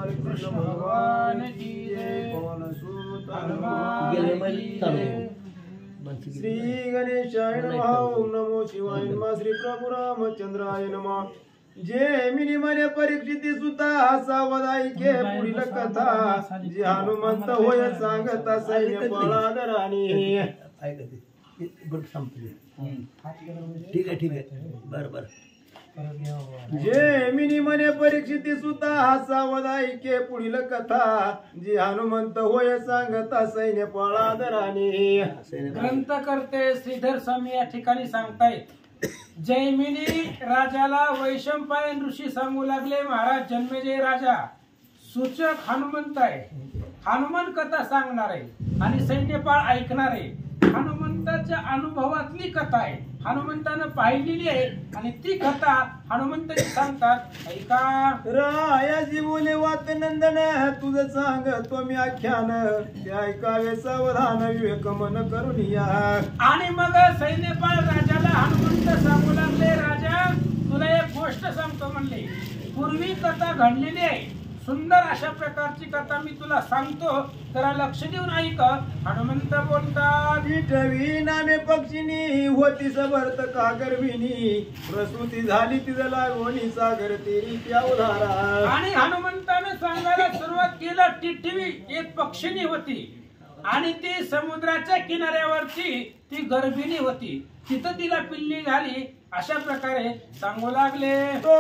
हरे कृष्ण भगवान की जय। पवन सुत हनुमान की जय। श्री गणेशाय नमः। ओम नमो शिवाय नमः। श्री प्रभु रामचंद्राय नमः। जे मिनी मने परीक्षिती सुता सावधाई के पुढील कथा जी हनुमंत होय सांगता सैन्य पळादराणी। ठीक आहे बर जे मिनी मने परीक्षिती सुता सावधाई के पुढील कथा जी हनुमंत होय सांगता सैन्य पळादराणी। ग्रंथकर्ते श्रीधर स्वामी या ठिकाणी सांगतायत जैमिनी राजाला वैशंपायन ऋषी सांगू लागले महाराज जन्मेजय राजा सूचक हनुमंत आहे, हनुमान कथा सांगणार आहे आणि सैन्यपाळ ऐकणार आहे। हनुमंताच्या अनुभवातली कथा आहे, हनुमंतानं पाहिलेली आहे आणि ती कथा हनुमंत सांगतात ऐका। रायाजी बोले वात नंदन तुझं सांग तो मी आख्यान ते ऐकावे सावधान विवेक मन करून या। आणि मग सैन्यपाळ राजाला हनुमंत सांगू लागले राजा तुला एक गोष्ट सांगतो म्हणले, पूर्वी कथा घडलेली आहे, सुंदर अशा प्रकारची कथा मी तुला सांगतो, जरा लक्ष देऊन ऐक। हनुमंत बोलतात विठवी नामे पक्षिनी होती सबर्थ का गर्भिणी प्रसूती झाली तिचं लागवणी सागर तेरी त्या उधारा। आणि हनुमंताने सांगायला सुरुवात केलं टिटवी एक पक्षिणी होती आणि ती समुद्राच्या किनाऱ्यावरची ती गर्भिणी होती, तिथं तिला पिल्ली झाली अशा प्रकारे सांगू लागले। तो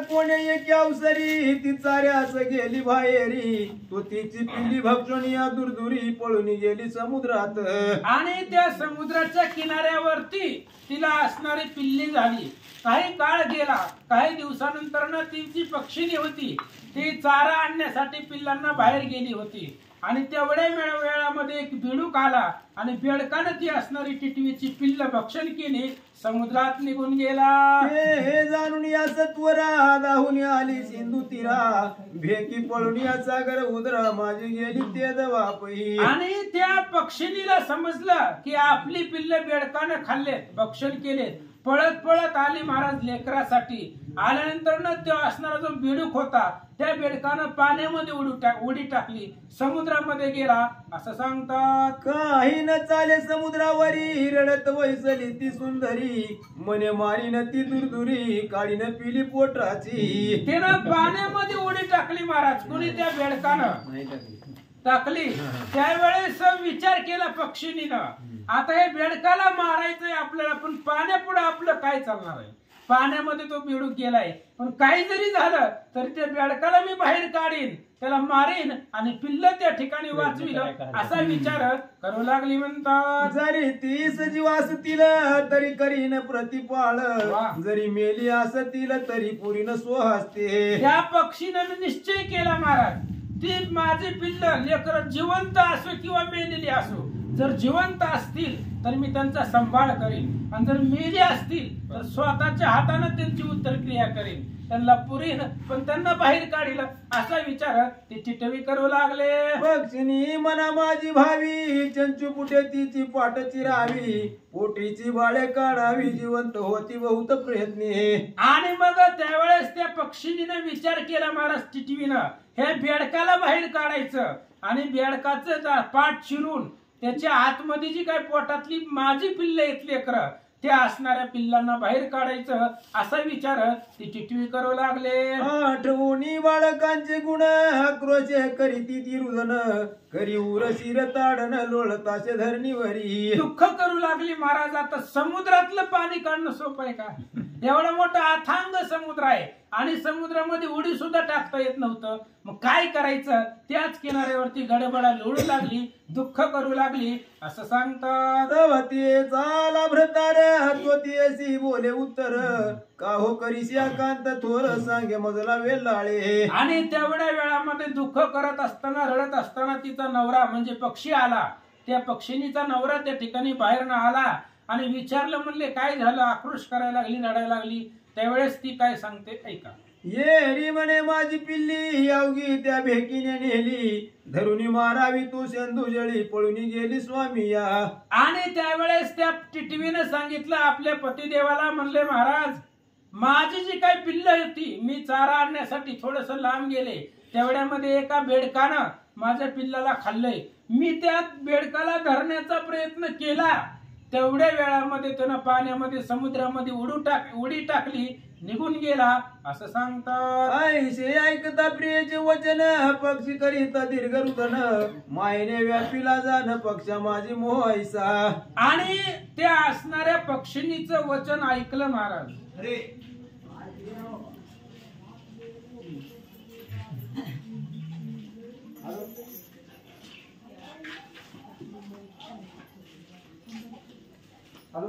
कोणी एक अवसरी ती चाऱ्याच गेली बाहेरी तो तिची पिल्ली भक्षण या दुरदुरी पळून गेली समुद्रात। आणि त्या समुद्राच्या किनाऱ्यावरती तिला असणारी पिल्ली झाली। काही काळ गेला, काही दिवसानंतर तिची पक्षिणी होती, ती चारा आणण्यासाठी पिल्लांना बाहेर गेली होती आणि तेवढ्या वेळामध्ये एक बेडूक आला आणि बेडकाने ती असणारी टिटवीची पिल्ल भक्षण केली, समुद्रात निघून गेला। हे जाणून या सत्वरा दाहून आली सिंधू तीरा भेकी पळून या सागर उदरा माझी गेली ते दवापही। आणि त्या पक्षिणीला समजलं की आपली पिल्ल बेडकाने खाल्लेत, भक्षण केलेत, पळत पळत आली महाराज लेकरासाठी। आल्यानंतर न तो असणारा जो बेडूक होता त्या बेडकानं पाण्यामध्ये उडी टाकली, समुद्रामध्ये गेला असं सांगतात। काही न चाले समुद्रावरी रडत वैसली ती सुंदरी मने मारीन ती दुरदुरी काढीन पिली पोटाची। तिनं पाण्यामध्ये उडी टाकली महाराज, कोणी त्या बेडकानं टाकली। त्यावेळेस विचार केला पक्षिणीनं आता हे बेडकाला मारायचंय आपल्याला, पण पाण्यापुढे आपलं काय चालणार आहे, पाण्यामध्ये तो बेडूक गेलाय, पण काही जरी झालं तरी त्या बेडकाला मी बाहेर काढीन, त्याला मारीन आणि पिल्ल त्या ठिकाणी वाचविल असा विचार करू लागली। म्हणतात जरी ती सजीव असतील तरी करीन प्रतिपाळ जरी मेली असतील तरी पुरीन स्वहस्ते। त्या पक्षीनं निश्चय केला महाराज ती माझी पिल्ल लेकर जिवंत असो किंवा मेलेली असो, जर जिवंत असतील तर मी त्यांचा सांभाळ करीन आणि जर मेली असतील तर स्वतःच्या हाताने त्यांची उत्तरक्रिया करीन, त्यांना पुरीन पण त्यांना बाहेर काढील असा विचार ते टिटवी करू लागले। पक्षिणी मना माझी भावी चंचू पुटे तिची पाट चिरावी पोटीची बाळे काढावी जिवंत होती बहुत प्रयत्नी। आणि मग त्यावेळेस त्या पक्षिणीने विचार केला महाराज टिटवीनं हे बेडकाला बाहेर काढायचं आणि बेडकाचं पाठ चिरून त्याच्या आतमध्ये जी काय पोटातली माझी पिल्ल आहेत लेकर त्या असणाऱ्या पिल्लांना बाहेर काढायचं असा विचार ती टिटवी करू लागले। आठवणी बाळकांचे गुण क्रोचे करीती ती रुदन करी उरशीर ताडन लोळताचे धरणीवरी। दुःख करू लागली महाराज, आता समुद्रातलं पाणी काढणं सोपं आहे का, एवढा मोठा अथांग समुद्र आहे आणि समुद्रामध्ये उडी सुद्धा टाकता येत नव्हतं, मग काय करायचं, त्याच किनाऱ्यावरती गडबडा लोळू लागली, दुःख करू लागली असं सांगतात। चाला भ्रतार त्वतीयसी बोले उत्तर का हो करीसिया कांत थोर सांगे मजला वेलाळे। आणि तेवढ्या वेळामध्ये दुःख करत असताना रडत असताना तिचा नवरा म्हणजे पक्षी आला, त्या पक्षिणीचा नवरा त्या ठिकाणी बाहेर न आला आणि विचारलं म्हणले काय झालं, आक्रोश करायला लागली, रडायला लागली। त्यावेळेस ती काय सांगते ऐका। येरी म्हणे माझी पिल्ली अवघी त्या भेकीने नेली धरुणी मारावी तू सिंधू जळी पळून गेली स्वामी या। आणि त्यावेळेस त्या टिटवीने सांगितलं आपल्या पतिदेवाला, म्हणले महाराज माझी जी काही पिल्ल होती मी चारा आणण्यासाठी थोडस लांब गेले तेवढ्यामध्ये एका बेडकानं माझ्या पिल्लाला खाल्लंय. मी त्या बेडकाला धरण्याचा प्रयत्न केला, तेवढ्या वेळामध्ये त्यानं पाण्यामध्ये समुद्रामध्ये उडी टाकली, निघून गेला असं सांगतात. ऐसे ऐकता प्रियचे वचन पक्षी करीत दीर्घ रुदन मायने व्यापीला जाण पक्षा माझी मोह ऐसा. आणि त्या असणाऱ्या पक्षिणीचं वचन ऐकलं महाराज. हॅलो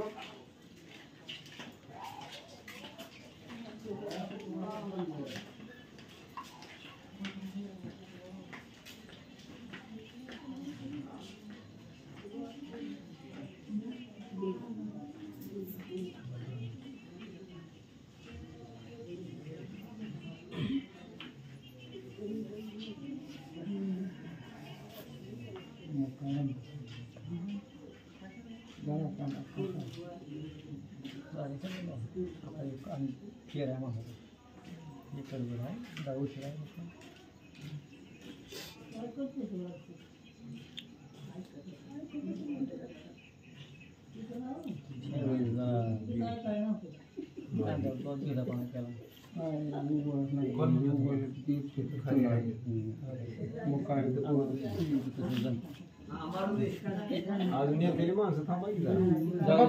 अजून एक माणसं थांबायची का?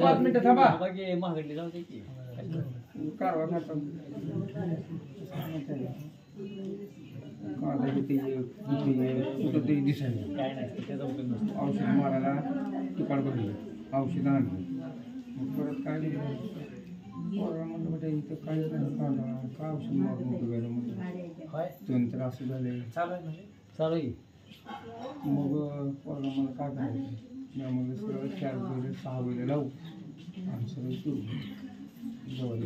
5 मिनिटं थांबा. महागडली जाऊ दे की काय नाही त्याचा उपयोग नसतो. औषध मारायला दुकान बघितलं, औषध आणलं, मग परत काय म्हणलं बेटा इथं काहीच नाही काढा का औषध मारून उपयोगायला म्हणलं तंत्र असं झाले चालू आहे. मग पोरगा मला काय करायचं, मी म्हणलं सरळ 4 वेळे 6 वेळे लावू आणि सरळ सुरू जवळ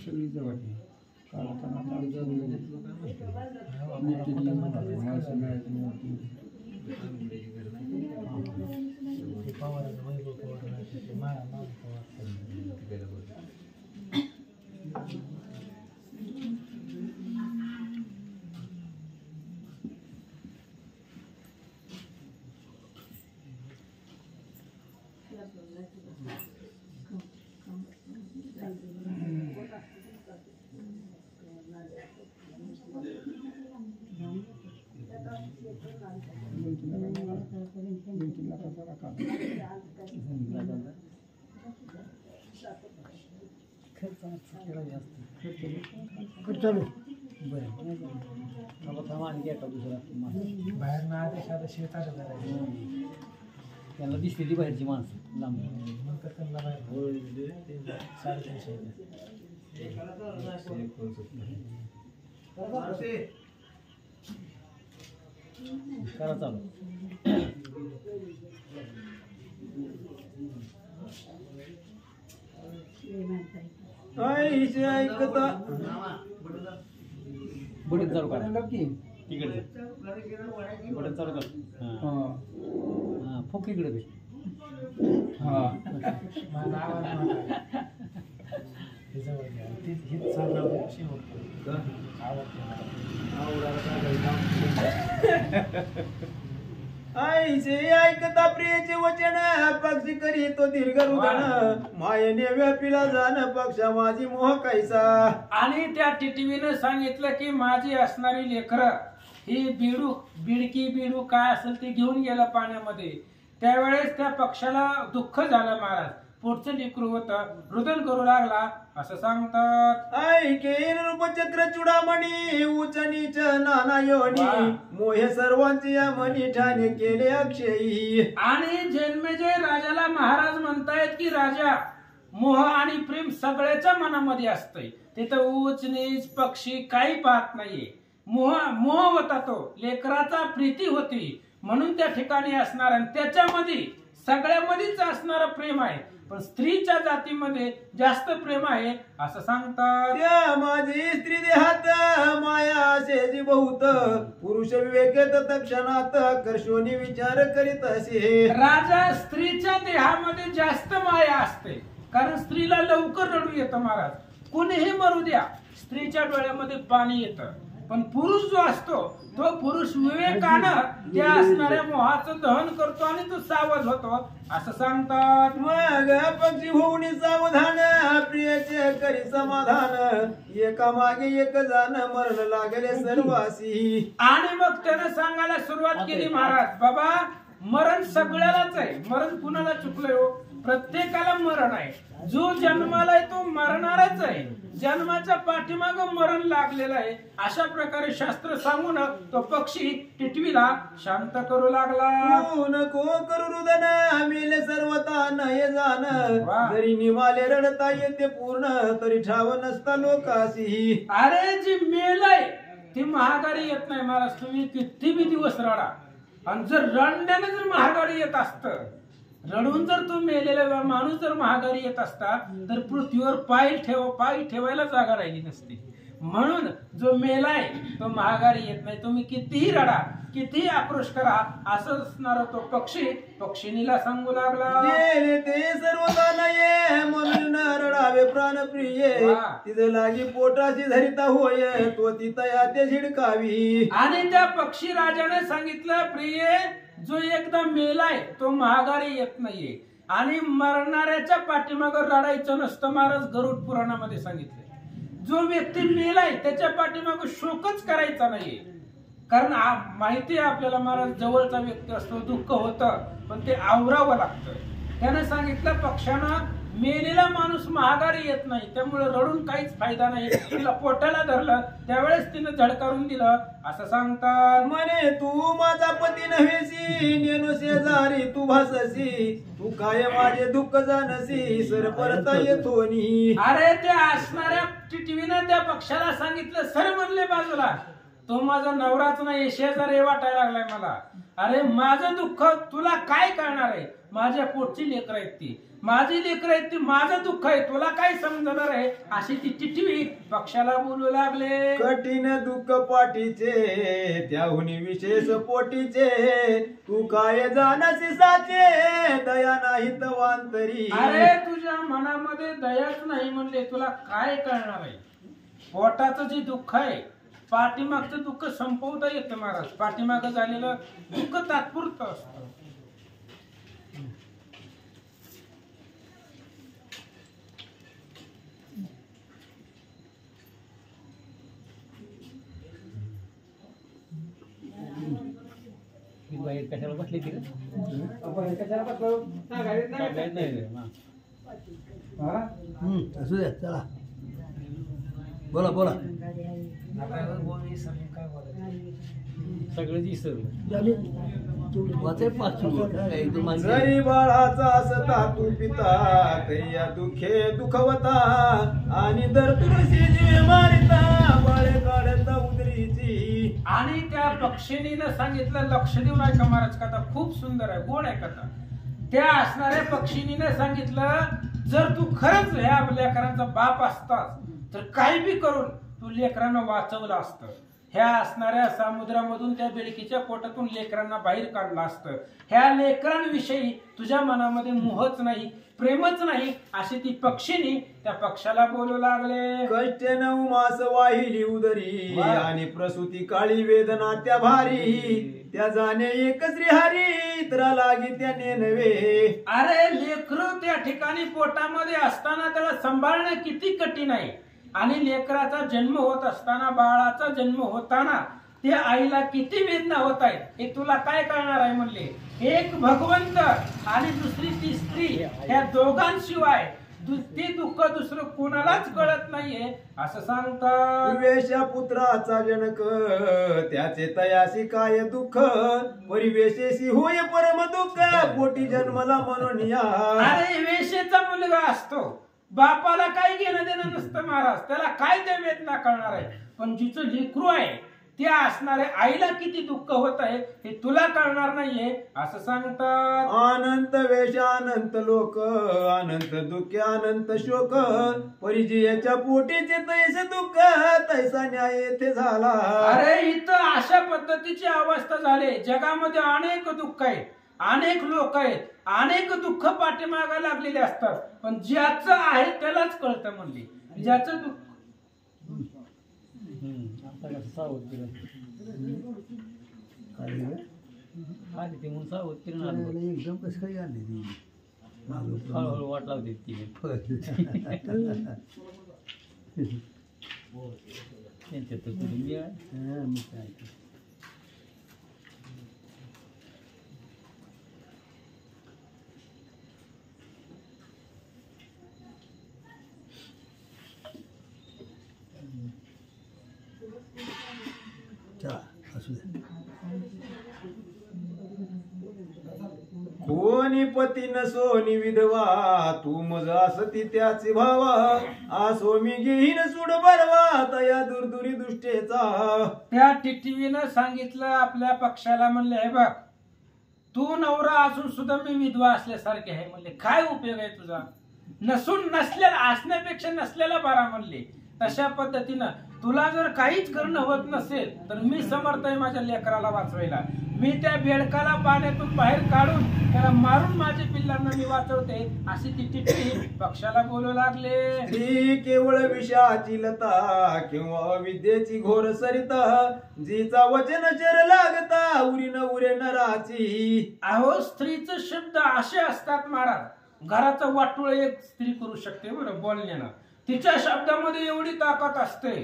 सगळी जवळ बाहेर ना एखादं शेत आलं त्यांना दिसली ती बाहेरची माणसं लांब नंतर त्यांना बाहेर 350. करा चालू. ऐसे ऐकता बटन चालू करा तिकडे बटन चालू कर. हां फोक इकडे दे. माझा आवाज हेच चाललं ऐसे ऐकता प्रियचे वचन पक्षी करीतो दीर्घ रुदन मायेने व्यापीला जाण पक्षा माझी मोह कैसा. आणि त्या टिटवीनं सांगितलं की माझी असणारी लेकरं ही बिडकी बिडू काय असेल ते घेऊन गेलं पाण्यामध्ये. त्यावेळेस त्या पक्षाला दुःख झालं महाराज. पुढचं लेकरू होतं, रुदन करू लागला असं सांगतात. ऐकेन रूपचक्र चुडामणी उच नीच नाना योनी मोहे सर्वांचे या मनी ठाणे केले अक्षयी. आणि जन्मेजय राजाला महाराज म्हणतायत की राजा मोह आणि प्रेम सगळ्याच्या मनामध्ये असतंय. तिथं उच नीच पक्षी काही पाहत नाहीये. मोह होता, तो लेकराचा प्रीती होती म्हणून त्या ठिकाणी असणार आणि त्याच्यामध्ये सगळ्यामध्येच असणारं प्रेम आहे. पण स्त्रीच्या जातीमध्ये जास्त प्रेम आहे असं सांगतात. त्या माझी स्त्री देहात माया असे बहुत पुरुष विवेकेत तक्षणात कर्षोनी विचार करीत असे. राजा स्त्रीच्या देहामध्ये जास्त माया असते कारण स्त्रीला लवकर रडू येतं महाराज. कुणीही मरू द्या स्त्रीच्या डोळ्यामध्ये पाणी येतं. पण पुरुष जो असतो तो पुरुष विवेकानं त्या असणाऱ्या मोहाचं दहन करतो आणि तो सावध होतो असं सांगतात. मग पक्षी होऊन सावधान प्रियचे करी समाधान एका मागे एक जाण मरण लागले सर्वासी. आणि मग त्यानं सांगायला सुरुवात केली महाराज बाबा मरण सगळ्यालाच आहे. मरण कुणाला चुकलंय हो? प्रत्येकाला मरण आहे. जो जन्माला आहे तो मरणारच आहे. जन्माच्या पाठीमाग मरण लागलेलं आहे अशा प्रकारे शास्त्र सांगून तो पक्षी टिटवीला शांत करू लागला. नको करू रुदन मेले सर्वता नये जाण जरी निमाले रडता येते पूर्ण तरी ठाव नसता लोकासी. अरे जी मेलय ती महागारी येत नाही महाराज. तुम्ही किती बी दिवस रडा आणि जर रडण्याने जर महागारी येत असत रडून जर तो मेलेला माणूस जर महागारी येत असता तर पृथ्वीवर पाय ठेवायला जागा राहिली नसती. म्हणून जो मेलाय तो महागारी येत नाही. तुम्ही कितीही रडा कितीही आक्रोश करा असं असणार तो पक्षिणीला सांगू लागला. ते सर्वता नये म्हणून रडावे प्राणप्रिय तिथे लागी पोटाची धरिता होय तो ती तया ते झिडकावी. आणि त्या पक्षी राजाने सांगितलं प्रिय जो एकदा मेलाय तो महागारी येत नाहीये आणि मरणाऱ्याच्या पाठीमागं रडायचं नसतं. महाराज गरुड पुराणामध्ये सांगितलं जो व्यक्ती मेलाय त्याच्या पाठीमागं शोकच करायचा नाहीये. कारण माहिती आहे आपल्याला महाराज जवळचा व्यक्ती असतो दुःख होतं पण ते आवरावं लागतं. त्याने सांगितलं पक्षानं मेलेला माणूस महागारी येत नाही त्यामुळे रडून काहीच फायदा नाही. तिला पोटाला धरलं त्यावेळेस तिनं झडकारून दिलं असं सांगतात. म्हणे तू माझा पती नव्हेसी नेनो शेजारी तू भाससी तू काय माझे दुःख जाणसी सर परता येतो नी. अरे त्या असणाऱ्या टिटवीनं त्या पक्षाला सांगितलं सर म्हणले बाजूला तो माझा नवराच नाही शेजारी वाटायला लागलाय मला. अरे माझं दुःख तुला काय कळणार आहे? माझ्या पोटची लेकरं आहेत ती माझी लेकरं आहेत ती माझं दुःख आहे तुला काय समजणार आहे अशी ती टिटवी पक्षाला बोलू लागले. कठीण दुःख पाठीचे त्याहुनी विशेष पोटीचे तू काय जाणसी साचे दया नाही तवांतरी. अरे तुझ्या मनामध्ये दयाच नाही म्हणले तुला काय कळणार आहे? पोटाचं जे दुःख आहे पाठीमागचं दुःख संपवता येतं महाराज. पाठीमागं झालेलं दुःख तात्पुरतं असतं. कशाला बसली ती असू द्या चला बोला बोला सगळं दिसत जरी बाळाचा असता तू पिता तया दुखे दुखवता आणि दर तुळशी जीव मारिता बाळे काढता उदरीची. आणि त्या पक्षिणीनं सांगितलं लक्ष देऊ नाही का महाराज कथा खूप सुंदर आहे गोड आहे कथा. त्या असणाऱ्या पक्षिणीने सांगितलं जर तू खरंच ह्या लेकरांचा बाप असतास तर काही बी करून तू लेकरांना वाचवलं असतं. ह्या असणाऱ्या समुद्रामधून त्या बेडकीच्या पोटातून लेकरांना बाहेर काढलं असतं. ह्या लेकरांविषयी तुझ्या मनामध्ये मोहच नाही प्रेमच नाही अशी ती पक्षिणी त्या पक्षाला बोलू लागले. कष्ट 9 मास वाहिली उदरी आणि प्रसूती काळी वेदना त्या भारी त्या जाणे एक श्रीहरी इतरा लागी त्याने नव्हे. अरे लेकरू त्या ठिकाणी पोटामध्ये असताना त्याला सांभाळणं किती कठीण आहे. आणि लेकराचा जन्म होत असताना बाळाचा जन्म होताना त्या आईला किती वेदना होत आहेत हे तुला काय कळणार आहे म्हणले. एक भगवंत आणि दुसरी ती स्त्री ह्या दोघांशिवाय ते दुःख दुसरं कोणालाच कळत नाहीये असं सांगतात. वेशा पुत्राचा जनक त्याचे तयासी काय दुःख परिवेशेशी होय परम दुःख पोटी जन्मला म्हणून या. अरे वेशेचा मुलगा असतो बापाला काय घेणं देणं नसतं महाराज त्याला काय त्या वेदना कळणार आहे. पण जिचं लेकरू आहे त्या असणाऱ्या आईला किती दुःख होत आहे हे तुला कळणार नाहीये असं सांगतात. अनंत वेश अनंत लोक अनंत दुःख अनंत शोक परिचयाच्या पोटीचे तैसे दुःख तैसा न्याय येथे झाला. अरे इथं अशा पद्धतीची अवस्था झाली. जगामध्ये अनेक दुःख आहेत, अनेक लोक आहेत, अनेक दुःख पाठीमागा लागलेले असतात, पण ज्याचं आहे त्यालाच कळतं म्हणली. ज्याचं दुःख एकदम कसं काही आली ती हळूहळू वाट लावते ती त्यांच्यात तर कुठे मी आहे. मग काय चला असू द्या. कोणी पती नसोनी विधवा तू मज असती त्याचे भावा असो मी घेईन सूड बरवा तया दुर्दुरी दुष्टेचा. त्या टिटवीनं सांगितलं आपल्या पक्षाला, म्हणले हे बघ तू नवरा असून सुद्धा मी विधवा असल्यासारखे आहे. म्हणले काय उपयोग आहे तुझा, नसून नसलेला असण्यापेक्षा नसलेला बरा म्हणले. तशा पद्धतीनं तुला जर काहीच करणं होत नसेल तर मी समर्थ आहे माझ्या लेकराला वाचवायला. मी त्या बेडकाला पाण्यातून बाहेर काढून त्याला मारून माझ्या पिल्लांना मी वाचवते अशी ती टिटवी पक्षाला बोलू लागले. स्त्री केवळ विषाची लता किंवा विद्येची घोर सरिता जीचा वचन चर लागता उरी न उरे नराची. अहो स्त्रीचे शब्द असे असतात महाराज, घराचं वाटोळ एक स्त्री करू शकते बरं बोलण्यानं. तिच्या शब्दामध्ये एवढी ताकद असते.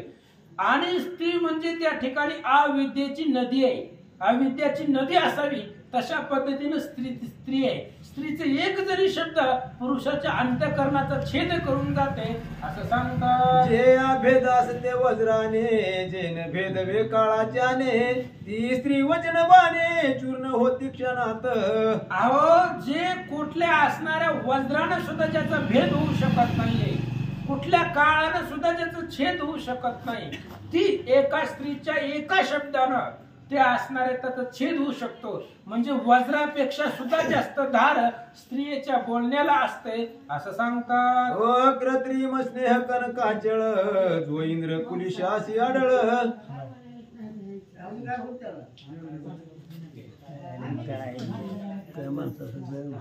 आणि स्त्री म्हणजे त्या ठिकाणी अविद्येची नदी आहे. अविद्याची नदी असावी तशा पद्धतीने स्त्री आहे. स्त्रीचे एक जरी शब्द पुरुषाच्या अंतःकरणाचा छेद करून जाते असं सांगतात. जे अभेद असते वज्राने जेन भेद वे काळाच्याने ती स्त्री वचन बाणे चूर्ण होती क्षणात. अहो जे कुठल्या असणाऱ्या वज्रानं सुद्धा ज्याचा भेद होऊ शकत नाहीये, कुठल्या काळानं सुद्धा ज्याचा छेद होऊ शकत नाही, ती एका स्त्रीच्या एका शब्दानं ते असणारे त्याचा छेद होऊ शकतो. म्हणजे वज्रापेक्षा सुद्धा जास्त धार स्त्रियेच्या बोलण्याला असते असं सांगतात. कृत्रिम स्नेह कनकाचळ जो इंद्र कुलिशासी आढळ. काय माणसाचं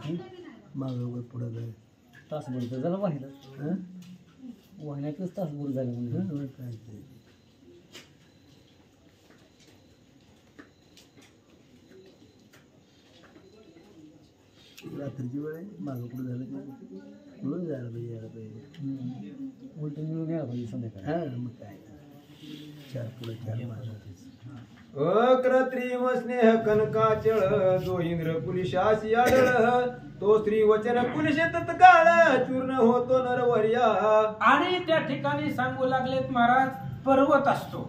मागं पुढं जाय तासभर तर झालं वाहिलं, वाहण्यातच तासभर झालं म्हणजे काय ते रात्रीची वेळ आहे मागं पुढं झालं की मिळून जायला पाहिजे यायला पाहिजे उलट मिळून घ्यायला पाहिजे संध्याकाळी. हां मग काय चार पुढं चार माणसं. कृत्रिम स्नेह कनकाचळ जो इंद्र कुलिशासी आढळ तो स्त्री वचन कुलिश तत्काळ चूर्ण होतो नरवर्या. आणि त्या ठिकाणी सांगू लागलेत महाराज, पर्वत असतो,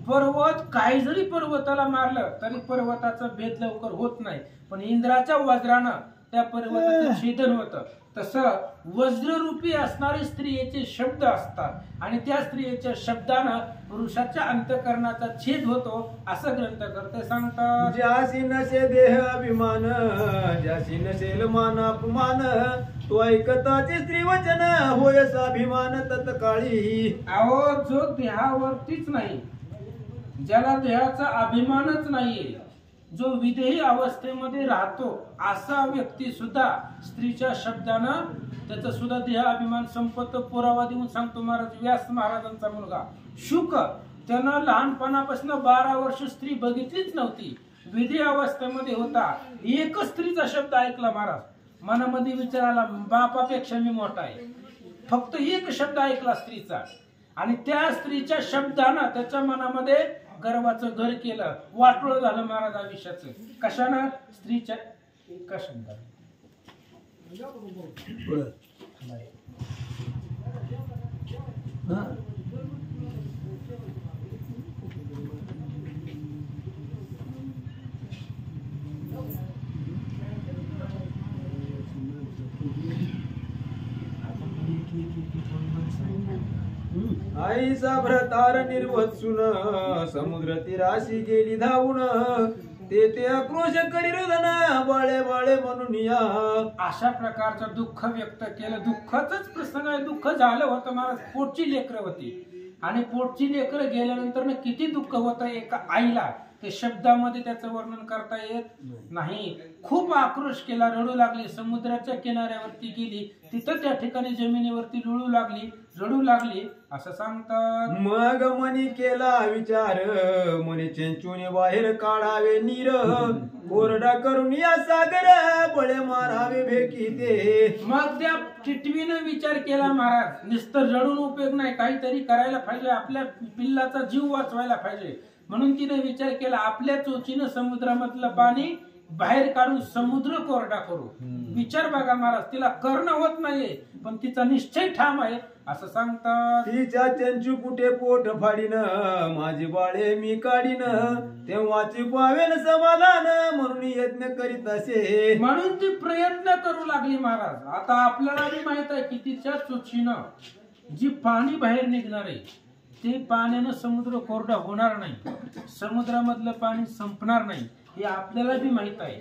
पर्वत काही जरी पर्वताला मारलं तरी पर्वताचा भेद लवकर होत नाही, पण इंद्राच्या वज्रानं त्या पर्वताचं छेदन होतं. तसं वज्ररूपी असणारे स्त्रियेचे शब्द असतात आणि त्या स्त्रियेच्या शब्दानं पुरुषाच्या अंतःकरणाचा छेद होतो असं ग्रंथकर्ते सांगतात. ज्यासी नसे देह अभिमान ज्यासी नसेल मान अपमान तो ऐकताची स्त्री वचन होय स्वाभिमान तत्काळी. अहो जो देहावरतीच नाही, ज्याला देहाचा अभिमानच नाहीये, जो विदेही अवस्थेमध्ये राहतो असा व्यक्ती सुद्धा स्त्रीच्या शब्दानं त्याचा सुद्धा देह अभिमान संपत. पुरावा देऊन सांगतो महाराज. व्यास महाराजांचा मुलगा शुक, त्यानं लहानपणापासून 12 वर्ष स्त्री बघितलीच नव्हती, विदेही अवस्थेमध्ये होता. एकच स्त्रीचा शब्द ऐकला महाराज, मनामध्ये विचार आला बापापेक्षा मी मोठा आहे. फक्त एक शब्द ऐकला स्त्रीचा आणि त्या स्त्रीच्या शब्दानं त्याच्या मनामध्ये गर्वाचं घर केलं, वाटोळ झालं महाराज आयुष्याचं. कशानं? स्त्रीच्या एका शब्दानं. आईचा भ्रतार निर्वत्सून समुद्र तीराशी गेली धावून ते आक्रोश करी रुदन बाळे बाळे म्हणून या. अशा प्रकारचं दुःख व्यक्त केलं. दुःखाच प्रसंग आहे. दुःख झालं होतं महाराज. पोटची लेकरं होती आणि पोटची लेकरं गेल्यानंतर किती दुःख होतं एका आईला. ते शब्दामध्ये त्याचं वर्णन करता येत नाही. खूप आक्रोश केला, रडू लागली. समुद्राच्या किनाऱ्यावरती गेली, तिथं त्या ठिकाणी जमिनीवरती रडू लागली असं सांगतात. मग मनी केला विचार मनी चेंचूने बाहेर काढावे नीर कोरडा करून या सागर बळे मारावे भेकी ते. मग त्या टिटवीनं विचार केला महाराज, नुसतं रडून उपयोग नाही, काहीतरी करायला पाहिजे, आपल्या पिल्लाचा जीव वाचवायला पाहिजे. म्हणून तिने विचार केला आपल्या चोचीनं समुद्रामधलं पाणी बाहेर काढून समुद्र कोरडा करू. विचार बघा महाराज, तिला करणं होत नाहीये पण तिचा निश्चय ठाम आहे असं सांगतात. तिच्या चंचू कुठे पोट फाडीन माझी बाळे मी काढीन तेव्हाची पावेल समाधान म्हणून यज्ञ करीत असे. म्हणून ती प्रयत्न करू लागली महाराज. आता आपल्याला बी माहित आहे की तिच्या चोचीनं जी पाणी बाहेर निघणार आहे ते पाण्यानं समुद्र कोरडा होणार नाही, समुद्रामधलं पाणी संपणार नाही हे आपल्याला बी माहित आहे.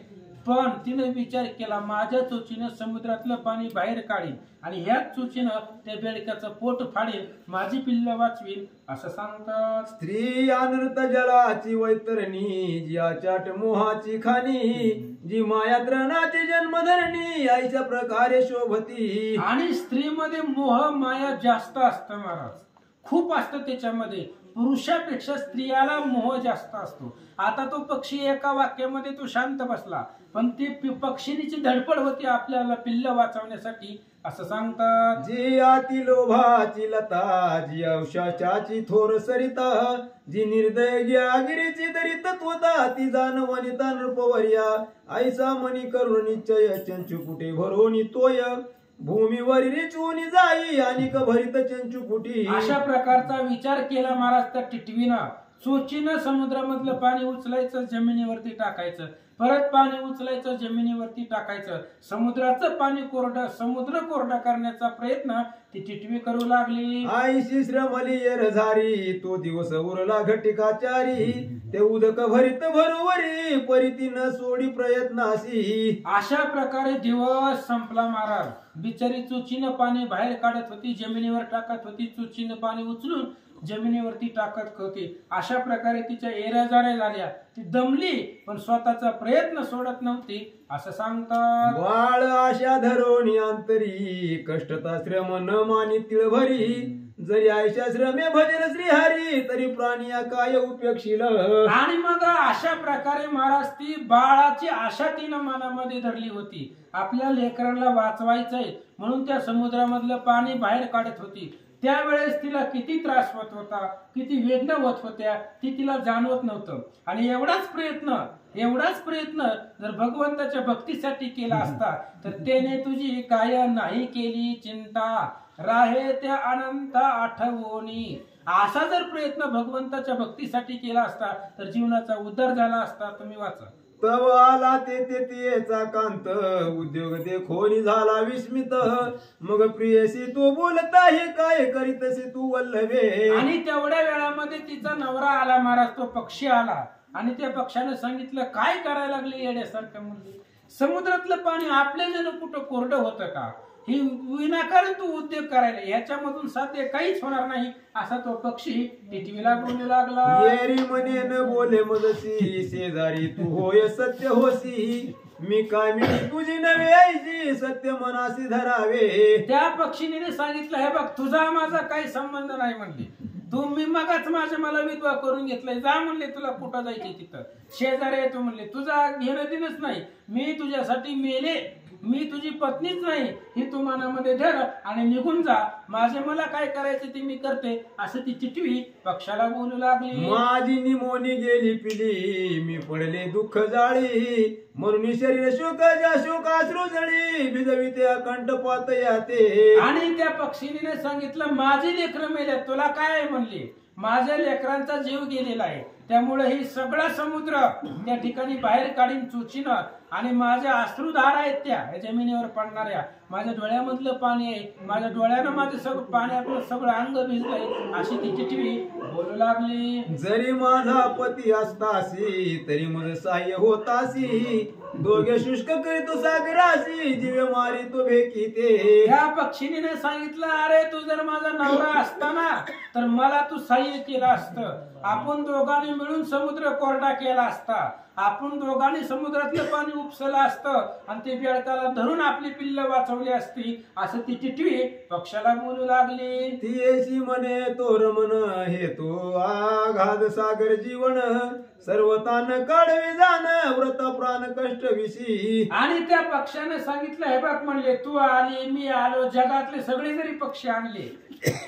पण तिने विचार केला माझ्या चोचीनं समुद्रातलं पाणी बाहेर काढीन आणि ह्याच चोचीनं त्या बेडक्याचं पोट फाडेल, माझी पिल्ल वाचवील असं सांगतात. स्त्री अनृत जलाची वैतरणी जी आचाट मोहाची खाणी जी मायात्रणाची जन्मधरणी आईच्या प्रकारे शोभती. आणि स्त्रीमध्ये मोह माया जास्त असतं महाराज, खूप असतं त्याच्यामध्ये. पुरुषापेक्षा स्त्रियाला मोह जास्त असतो. आता तो पक्षी एका वाक्यामध्ये तो शांत बसला पण ती पक्षिणीची धडपड होती आपल्याला पिल्ल वाचवण्यासाठी असं सांगतात. जी आती लोभाची लता जी औषाची थोर सरिता जी निर्दय गिरीची दरी तत्वता ती जाणवनिता नृपवर्या आईचा मनी करुण निश्चय चंचू कुठे भरोनी तोय भूमीवरी चोनी जाई आणि भरित चंचू कुटी. अशा प्रकारचा विचार केला महाराज त्या टिटवीनं. चोचीनं समुद्रामधलं पाणी उचलायचं जमिनीवरती टाकायचं, परत पाणी उचलायचं जमिनीवरती टाकायचं, समुद्राचं पाणी समुद्र कोरडा करण्याचा प्रयत्न ती टिटवी करू लागली. आईशी श्रमली झारी तो दिवस उरला घटिकाचारी ते उदक भरित भरोवरी परिती न सोडी प्रयत्नाशी. अशा प्रकारे दिवस संपला महाराज. बिचारी चोचीनं पाणी बाहेर काढत होती, जमिनीवर टाकत होती, चोचीनं पाणी उचलून जमिनीवरती टाकत होती. अशा प्रकारे तिच्या येऱ्याजाऱ्या झाल्या. ती दमली पण स्वतःचा प्रयत्न सोडत नव्हती असं सांगतात. बाळ आशा धरोणी अंतरी कष्टता श्रम न मानी तिळभरी जरी आयशा श्रमे भजन श्रीहरी तरी प्राणिया काय उपेक्षिल. आणि मग अशा प्रकारे महाराज ती बाळाची आशा तिनं मनामध्ये धरली होती. आपल्या लेकरांना वाचवायचंय म्हणून त्या समुद्रामधलं पाणी बाहेर काढत होती. त्यावेळेस तिला किती त्रास होत होता, किती वेदना होत होत्या ती तिला जाणवत नव्हतं. आणि एवढाच प्रयत्न जर भगवंताच्या भक्तीसाठी केला असता तर त्याने तुझी काय नाही केली चिंता राहे त्या अनंत आठवणी. असा जर प्रयत्न भगवंताच्या भक्तीसाठी केला असता तर जीवनाचा उद्धार झाला असता. तुम्ही वाचा. तव आला तेचा कांत उद्योग देखोनी झाला विस्मित मग प्रियसी तू बोलताही काय करीतसी तू वल्लभे. आणि तेवढ्या वेळामध्ये तिचा नवरा आला महाराज. तो पक्षी आला आणि त्या पक्षाने सांगितलं काय करायला लागले येड्यासारखं मुलगी. समुद्रातलं पाणी आपल्या जण कुठं कोरडं होतं का? ही विनाकारण तू उद्योग करायला ह्याच्यामधून साध्य काहीच होणार नाही असा तो पक्षी टिटवीला बोलू लागला. येरी म्हणे न बोले मजसी शेजारी तू होय सत्य होसी मी काय मी तुझी नवे आईची सत्य मनासी धरावे. त्या पक्षीने सांगितलं हे बघ तुझा माझा काही संबंध नाही म्हणले. तुम्ही मगच मला विधवा करून घेतलंय. जा म्हणले तुला कुठं जायचे तिथं शेजारी येतो म्हणले. तुझा घेणं देणंच नाही. मी तुझ्यासाठी मेले, मी तुझी पत्नीच नाही ही तू मनामध्ये धर आणि निघून जा. माझे मला काय करायचे ते मी करते असं ती टिटवी पक्षाला बोलू लागली. माझी निमोनी गेली पिली मी पडले दुःख जाळी म्हणून शरीर शोकाच्या शोकाश्रू जळी भिजविते अकंठपात याते. आणि त्या पक्षीने सांगितलं माझे लेकरं मेले तुला काय म्हणले. माझ्या लेकरांचा जीव गेलेला आहे त्यामुळे ही सगळा समुद्र त्या ठिकाणी बाहेर काढीन चोचीनं आणि माझ्या अश्रुधारा आहेत त्या जमिनीवर पडणाऱ्या माझ्या डोळ्यामधलं पाणी आहे, माझ्या डोळ्यानं माझं सगळं पाण्यातलं सगळं अंग भिजलंय, अशी ती टिटवी बोलू लागली. जरी माझा पती असतासी तरी मग सहाय्य होतासी, दोघे शुष्क करीतो सागरासी, जीवे मारी तो भेकी ते. त्या पक्षिणीने सांगितलं, अरे तू जर माझा नवरा असताना तर मला तू सहाय्य केलं असतं, आपण दोघांनी मिळून समुद्र कोरडा केला असता, आपण दोघांनी समुद्रातलं पाणी उपसलं असतं आणि ते बेडकाला धरून आपली पिल्ल वाचवली असती, असं ती टिटवी पक्षाला बोलू लागली. ती येशी म्हणे तो रमण हे तो आघात सागर जीवन, सर्वतान काढवी जाण व्रत प्राण कष्ट विशी. आणि त्या पक्षाने सांगितलं, हे बघ म्हणले, तू आली मी आलो, जगातले सगळे जरी पक्षी आणले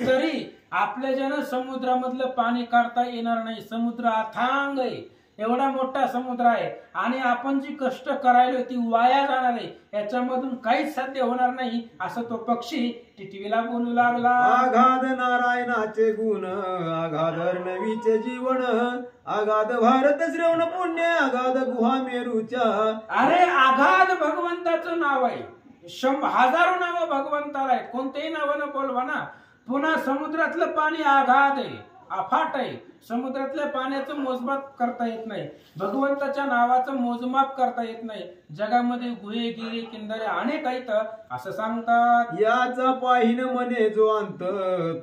तरी आपल्या जण समुद्रामधलं पाणी काढता येणार नाही. समुद्र अथांग आहे, एवढा मोठा समुद्र आहे आणि आपण जी कष्ट करायला ती वाया जाणार आहे, याच्यामधून काहीच साध्य होणार नाही, असं तो पक्षी टिटवीला बोलू लागला. आघात नारायणाचे गुण, आघात अर्णवीचे जीवन, आघात भारत श्रवण पुण्य, आघात गुहा मेरूच्या. अरे आघात भगवंताचं नाव आहे, हजारो नावं भगवंताला आहेत, कोणतेही नावानं बोलवा ना. पुन्हा समुद्रातलं पाणी आघात आहे, अफाट आहे, समुद्रातल्या पाण्याचं मोजमाप करता येत नाही, भगवंताच्या नावाचं मोजमाप करता येत नाही. जगामध्ये गुहे गिरे किंदरे अनेक आहेत असं सांगतात. याचा पाहिन म्हणे जो अंत,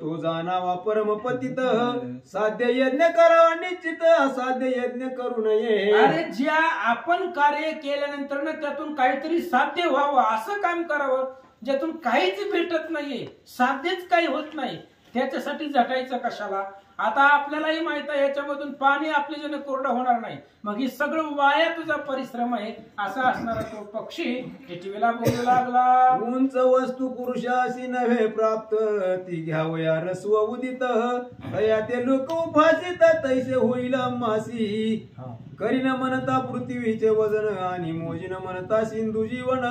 तो जाणावा परमपतित, साध्य यज्ञ करावा निश्चित, असाध्य यज्ञ करू नये. अरे ज्या आपण कार्य केल्यानंतर ना त्यातून काहीतरी साध्य व्हावं असं काम करावं, ज्यातून काहीच भेटत नाहीये, साध्यच काही होत नाही, त्याच्यासाठी झटायचं कशाला. आता आपल्यालाही माहित आहे याच्यामधून पाणी आपले जण कोरडं होणार नाही, मग हे सगळं वाया तुझा परिश्रम आहे, असा असणारा तो पक्षी टिटवीला बोलू लागला. उंच वस्तू पुरुषाशी नव्हे प्राप्त, ती घ्यावया रस्व उदित, तया ते लोक उभासित, तैसे होईल मासी. करीन म्हणता पृथ्वीचे वजन, आणि मोजीन म्हणता सिंधू जीवन,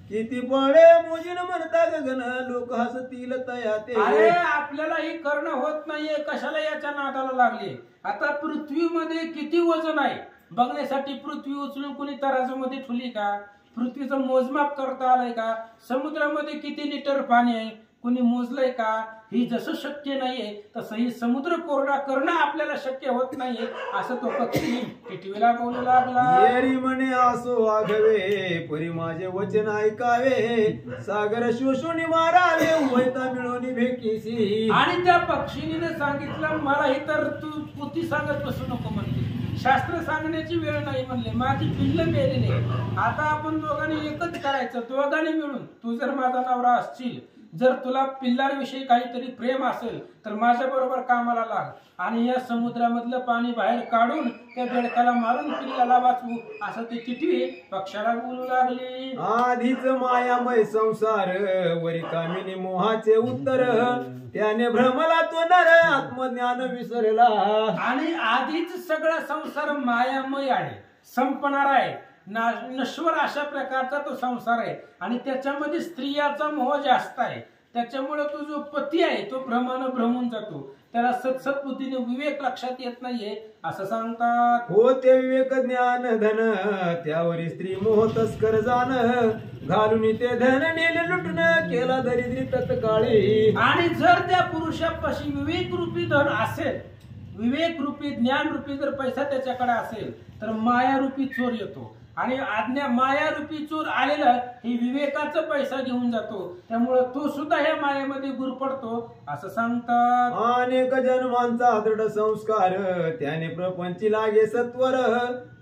किती पळे मोजीन म्हणता गगन, लोक हसतील तया ते. अरे आपल्याला ही करणं होत नाहीये, कशाला याच्या नादाला लागले. आता पृथ्वीमध्ये किती वजन आहे बघण्यासाठी पृथ्वी उचलून कुणी तराजूमध्ये ठेवली का, पृथ्वीचं मोजमाप करता आलंय का, समुद्रामध्ये किती लिटर पाणी आहे कुणी मोजलंय का. ही जसं शक्य नाहीये तसं ही समुद्र कोरडा करणं आपल्याला शक्य होत नाहीये, असं तो पक्षी टिटवीला बोलू लागला. येरी म्हणे असो आघवे, परी माझे वचन ऐकावे, सागर शोषून मारावे, उभयता मिळवणी भेकीसी. आणि त्या पक्षीने सांगितलं, मला ही तर तू पुती सांगत बसू नको म्हणते, शास्त्र सांगण्याची वेळ नाही म्हणले, माझी पिल्ल मेलेली, आता आपण दोघांनी एकच करायचं, दोघांनी मिळून. तू जर माझा नवरा असशील, जर तुला पिल्लांविषयी काहीतरी प्रेम असेल तर माझ्या बरोबर कामाला लाग, आणि या समुद्रामधलं पाणी बाहेर काढून त्या बेडकाला मारून पिल्लाला वाचवू, असं ती टिटवी पक्षाला बोलू लागली. आधीच मायामय संसार, वरी कामिनी मोहाचे उत्तर, त्याने भ्रमला तो नर आत्मज्ञान विसरला. आणि आधीच सगळा संसार मायामय आहे, संपणार आहे, नश्वर अशा प्रकारचा तो संसार आहे, आणि त्याच्यामध्ये स्त्रियाचा मोह जास्त आहे, त्याच्यामुळे तो जो पती आहे तो भ्रमानं भ्रमून जातो, त्याला सत्सत्बुद्धीने विवेक लक्षात येत नाहीये असं सांगतात. हो ते विवेक ज्ञान धन, त्यावरी स्त्री मोह तस्कर जाण, घालून ते धन नेले लुटून, केला दरिद्री तत्काळी. आणि जर त्या पुरुषापाशी विवेक रूपी धन असेल, विवेक रूपी ज्ञान रूपी जर पैसा त्याच्याकडे असेल तर माया रूपी चोर येतो, आणि आज्ञा माया रूपी चोर आलेला ही विवेकाचा पैसा घेऊन जातो, त्यामुळे तो सुद्धा ह्या मायेमध्ये गुरपडतो असं सांगतात. अनेक जन्मांचा दृढ संस्कार, त्याने प्रपंची लागे सत्वर,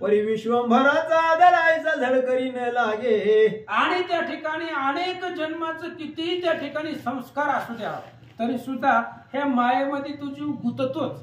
परी विश्वंभराचा आदरायचा झळकरी न लागे. आणि त्या ठिकाणी अनेक जन्माचं कितीही त्या ठिकाणी संस्कार असू द्या तरी सुद्धा ह्या मायेमध्ये तू जीव गुंततोच,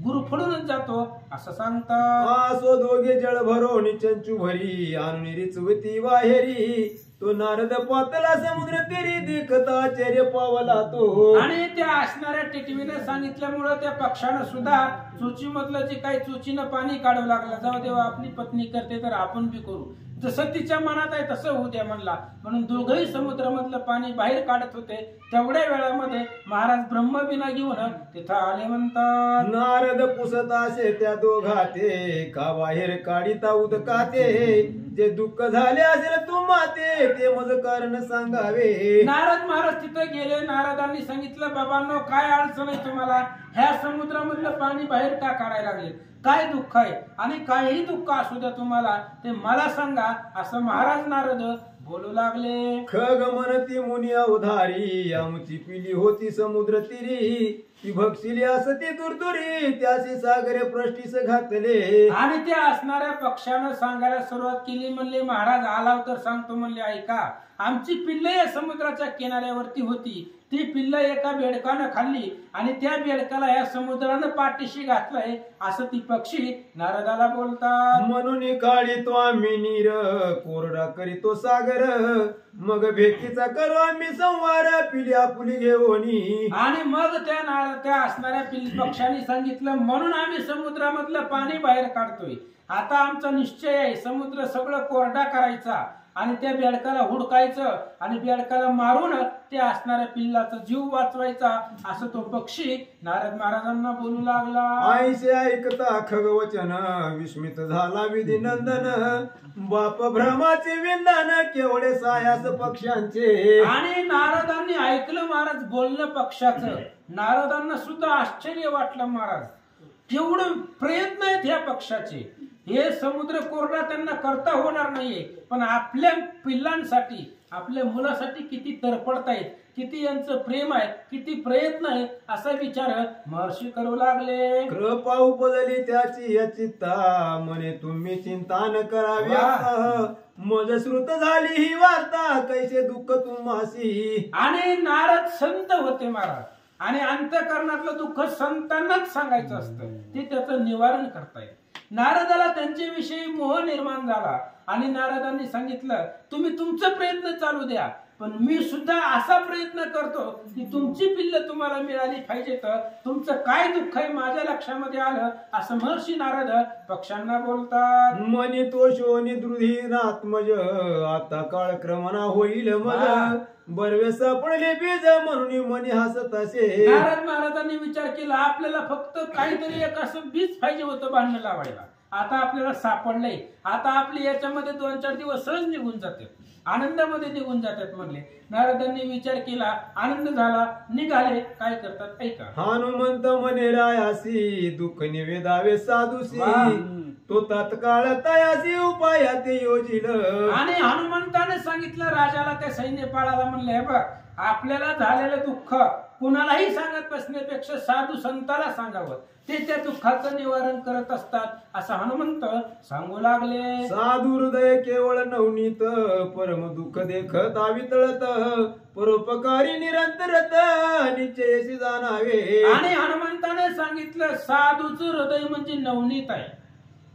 गुरफडूनच जातो असं सांगतात. आसो दोघे जळ भरो निचंचू भरी, आणून रिचवती वाहेरी, तो नारद पातला समुद्र तेरी देखता आश्चर्य पावला तो. आणि त्या असणाऱ्या टिटवीने सांगितल्यामुळे त्या पक्षानं सुद्धा चोची मधलं जे काही चोचीनं पाणी काढू लागलं, जाऊ देवा आपली पत्नी करते तर आपण बी करू, जसं तिच्या मनात आहे तसं होऊ द्या म्हणला, म्हणून दोघंही समुद्रामधलं पाणी बाहेर काढत होते. तेवढ्या वेळामध्ये महाराज ब्रह्मविना घेऊन तिथं आले म्हणतात. नारद पुसत असे त्या दोघाते, का बाहेर काढिता उदकाते, जे दुःख झाले असेल तुम्हा ते मज कारण सांगावे. नारद महाराज तिथे गेले. नारदांनी सांगितलं, बाबांनो काय अडचण आहे तुम्हाला? ह्या समुद्रामधलं पाणी बाहेर का काढायला लागले? काय दुःख आहे? आणि काहीही दुःख असू द्या तुम्हाला ते मला सांगा, असं महाराज नारद बोलू लागले. खग म्हणती मुनी अवधारी, आमची पिली होती समुद्र तिरी, ती भक्षिली असती दुर्दुरी, त्याची सागरे प्रष्टीस घातले. आणि त्या असणाऱ्या पक्षानं सांगायला सुरुवात केली. म्हणले, महाराज आला तर सांगतो. म्हणले, ऐका, आमची पिल्ल या समुद्राच्या किनाऱ्यावरती होती. ती पिल्ल एका बेडकानं खाल्ली आणि त्या बेडकाला या समुद्रानं पाठीशी घातलंय, असं ती पक्षी नारदाला बोलतात. म्हणून काळी तो आम्ही नीर, कोरडा करीतो सागर, मग भेटीचा करू आम्ही संवार, पिल्या पुली घेऊनी. आणि मग त्या असणाऱ्या पक्षाने सांगितलं, म्हणून आम्ही समुद्रामधलं पाणी बाहेर काढतोय. आता आमचा निश्चय आहे, समुद्र सगळं कोरडा करायचा आणि त्या बेडकाला हुडकायचं आणि बेडकाला मारून त्या असणाऱ्या पिल्लाचा जीव वाचवायचा, असं तो पक्षी नारद महाराजांना बोलू लागला. आईसे ऐकता खगवचन, विस्मित झाला विधी नंदन, बाप भ्रमाचे विंदन, केवढे सायास पक्ष्यांचे. आणि नारदांनी ऐकलं महाराज बोलणं पक्षाचं. नारदांना सुद्धा आश्चर्य वाटलं, महाराज केवढं प्रयत्न आहेत ह्या पक्षाचे. हे समुद्र कोरडा त्यांना करता होणार नाहीये, पण आपल्या पिल्लांसाठी, आपल्या मुलासाठी किती तडपडतायत, किती यांचं प्रेम आहे, किती प्रयत्न आहे, असा विचार महर्षी करू लागले. कृपा उपजली त्याची या चित्ता, म्हणे तुम्ही चिंता न करावी, मज श्रुत झाली ही वार्ता, कैसे दुःख तुम्हासी. आणि नारद संत होते महाराज, आणि अंतःकरणातलं दुःख संतांनाच सांगायचं असतं, ते त्याचं निवारण करतायत. नारदाला त्यांच्याविषयी मोह निर्माण झाला आणि नारदांनी सांगितलं, तुम्ही तुमचा प्रयत्न चालू द्या, पण मी सुद्धा असा प्रयत्न करतो की तुमची पिल्ल तुम्हाला मिळाली पाहिजे. तर तुमचं काय दुःख आहे माझ्या लक्षामध्ये आलं, असं महर्षी नारद पक्षांना बोलतात. मनी तो शोनी दृढीनात्मज, आता काळक्रमणा होईल मला, बरवे सापडले बीज म्हणून मनी हसत असे. नारद महाराजांनी विचार केला, आपल्याला फक्त काहीतरी एक असं बीज पाहिजे होतं भांडण लावायला. आता आपल्याला सापडलंय, आता आपले याच्यामध्ये 2-4 दिवस सहज निघून जातात, आनंदामध्ये निघून जातात म्हणले. नारदांनी विचार केला, आनंद झाला, निघाले. काय करतात ऐका. हनुमंत म्हणे रायासी, दुःख निवेदावे साधूसी, तो तात्काळ तयासी उपाया ते योजिल. आणि हनुमंताने सांगितलं राजाला, त्या सैन्यपाळाला, म्हणले, हे बघ, आपल्याला झालेलं दुःख कुणालाही सांगत बसण्यापेक्षा साधू संताला सांगावं, ते त्या दुःखाचं निवारण करत असतात, असं हनुमंत सांगू लागले. साधू हृदय केवळ नवनीत, परम दुःख देखत आवितळत, परोपकारी निरंतरत, निश्चयशी जाणावे. आणि हनुमंताने सांगितलं, साधूचं हृदय म्हणजे नवनीत आहे,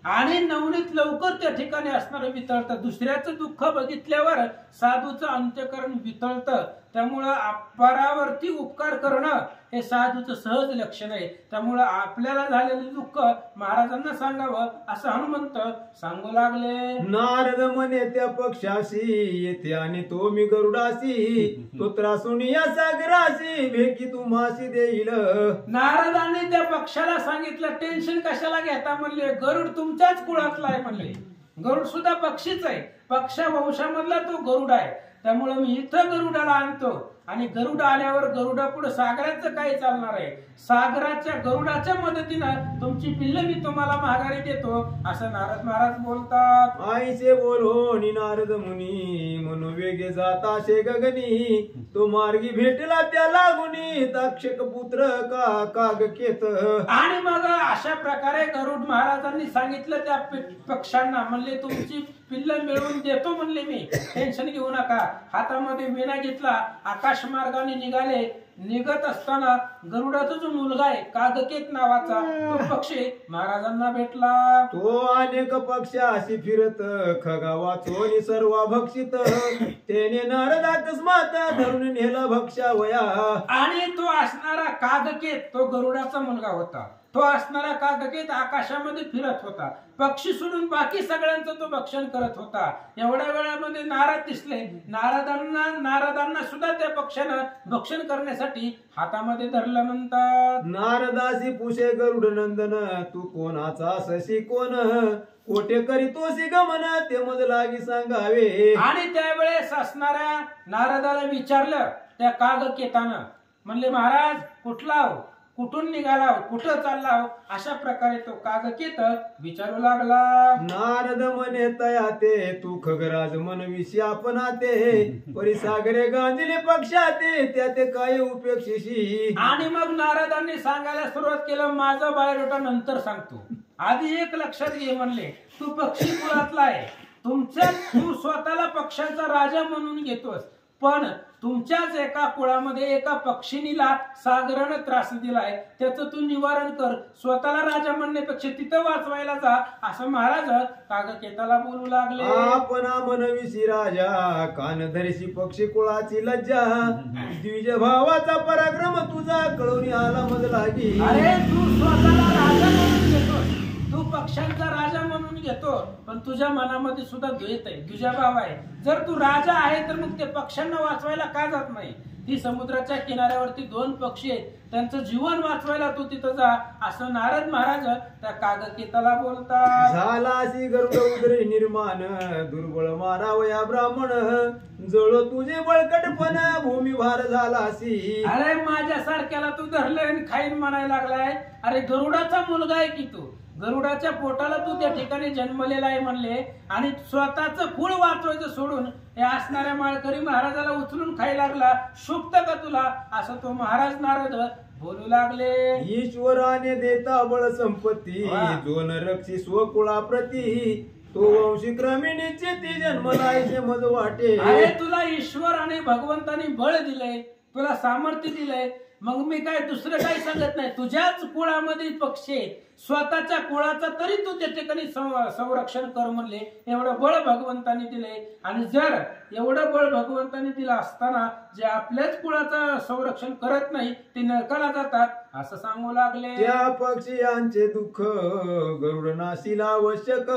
आणि नवनीत लवकर त्या ठिकाणी असणारं वितळतं. दुसऱ्याचं दुःख बघितल्यावर साधूचं अंत्यकरण वितळतं. त्यामुळं अपरावरती उपकार करणं हे साधूचं सहज लक्षण आहे. त्यामुळं आपल्याला झालेलं दुःख महाराजांना सांगावं, असं हनुमंत सांगू लागले. नारद म्हणे त्या पक्षाशी, येथे आणि तो मी गरुडासी, तो त्रासून या सागराशी, भेकी तुम्हाशी देईल. नारदांनी त्या पक्षाला सांगितलं, टेन्शन कशाला घेता म्हणले, गरुड तुमच्याच कुळातला आहे म्हणले. गरुड सुद्धा पक्षीच आहे, पक्षा वंशामधला तो गरुड आहे. त्यामुळे मी इथं गरुडाला आणतो, आणि गरुड आल्यावर गरुडा पुढे सागराचं काय चालणार आहे. सागराच्या गरुडाच्या मदतीनं तुमची पिल्ल मी तुम्हाला माघारी देतो, असं नारद महाराज बोलतात. आईचे बोलो नारद मुनी, मनोवेगे जाता शे गगनी, तो मार्गी भेटला त्या लागुनी, ताक्षक पुत्र का कागकेत. आणि मग अशा प्रकारे गरुड महाराजांनी सांगितलं त्या पक्ष्यांना, म्हणले तुमची पिल्ल मिळवून देतो म्हणले मी, टेन्शन घेऊ नका. हातामध्ये विणा घेतला, आकाश मार्गाने निघाले. निघत असताना गरुडाचा जो मुलगा आहे कागकेत नावाचा, तो पक्षी महाराजांना भेटला. तो अनेक पक्षाशी फिरत, खगा वाचोनी सर्व भक्षित, त्याने नारद अकस्मात धरून नेला भक्षावया. आणि तो असणारा कागकेत तो गरुडाचा मुलगा होता. तो असणारा कागकेत आकाशामध्ये फिरत होता, पक्षी सोडून बाकी सगळ्यांचं तो भक्षण करत होता. एवढ्या वेळामध्ये नारद दिसले. नारदांना सुद्धा त्या पक्षानं भक्षण करण्यासाठी हातामध्ये धरलं म्हणतात नारदासी पुषे गरुड नंदन तू कोणाचा सशी कोण कोठे करीतोसी गमन ते मज लागी सांगावे. आणि त्यावेळेस असणाऱ्या नारदाला विचारलं त्या कागकेतानं, म्हणले महाराज कुठला हो, कुठून निघाला हो, कुठं चालला हो, अशा प्रकारे तो कागकेत विचारू लागला. नारद म्हणे तया ते तू खगराज मनविषी आपण ते परिसागरे गांजले पक्षाते त्या ते काय उपेक्षिशी. आणि मग नारदांनी सांगायला सुरुवात केलं, माझा बायोडेटा नंतर सांगतो, आधी एक लक्षात घे म्हणले, तू पक्षी कुळातला आहे, तू स्वतःला पक्ष्यांचा राजा म्हणून घेतोस, पण तुमच्याच एका कुळामध्ये एका पक्षिणीला सागरानं त्रास दिलाय, त्याचं तू निवारण कर, स्वतःला राजा म्हणण्यापेक्षा तिथं वाचवायला जा, असं महाराज कागकेताला बोलू लागले. आपण मनविषी राजा कानधरशी पक्षी कुळाची लज्जा द्विज भावाचा पराक्रम तुझा कळून आला मज लागी. अरे तू स्वतःला राजा म्हणून घेतोस, तू पक्ष्यांचा राजा म्हणून घेतो, पण तुझ्या मनामध्ये सुद्धा द्वेष आहे, तुझ्या भाव आहे. जर तू राजा आहे तर मग ते पक्ष्यांना वाचवायला का जात नाही? ती समुद्राच्या किनाऱ्यावरती 2 पक्षी आहेत, त्यांचं जीवन वाचवायला तू तिथं जा, असं नारद महाराज त्या कागकेताला बोलतात. झाला अशी गरुड उदरे निर्माण दुर्बळ मारावया ब्राह्मण जळ तुझे बळकटपण भूमी भार झाला अशी. अरे माझ्यासारख्याला तू धरलंय आणि खाईन म्हणायला लागलाय. अरे गरुडाचा मुलगा आहे की तू, गरुडाच्या पोटाला तू त्या ठिकाणी जन्मलेला आहे म्हणले, आणि स्वतःचं कुळ वाचवायचं सोडून हे असणाऱ्या माळकरी महाराजाला उचलून खायला लागला, शुक्त का तुला? असं तो महाराज नारद बोलू लागले. ईश्वराने देता बळ संपत्ती जो न रक्षी स्वकुळाप्रती तो वंशी क्रमे निश्चिती जन्मलायचे मज वाटे. अरे तुला ईश्वराने भगवंताने बळ दिलंय, तुला सामर्थ्य दिलंय, मग मी काय दुसरं काही सांगत नाही. तुझ्याच कुळामध्ये पक्षी, स्वतःच्या कुळाचा तरी तू त्या ठिकाणी संरक्षण कर म्हणले. एवढं बळ भगवंताने दिले, आणि जर एवढं बळ भगवंताने दिलं असताना जे आपल्याच कुळाचं संरक्षण करत नाही ते नरकाला जातात, असं सांगू लागले. त्या पक्षीयांचे दुःख गरुड नाशीला आवश्यक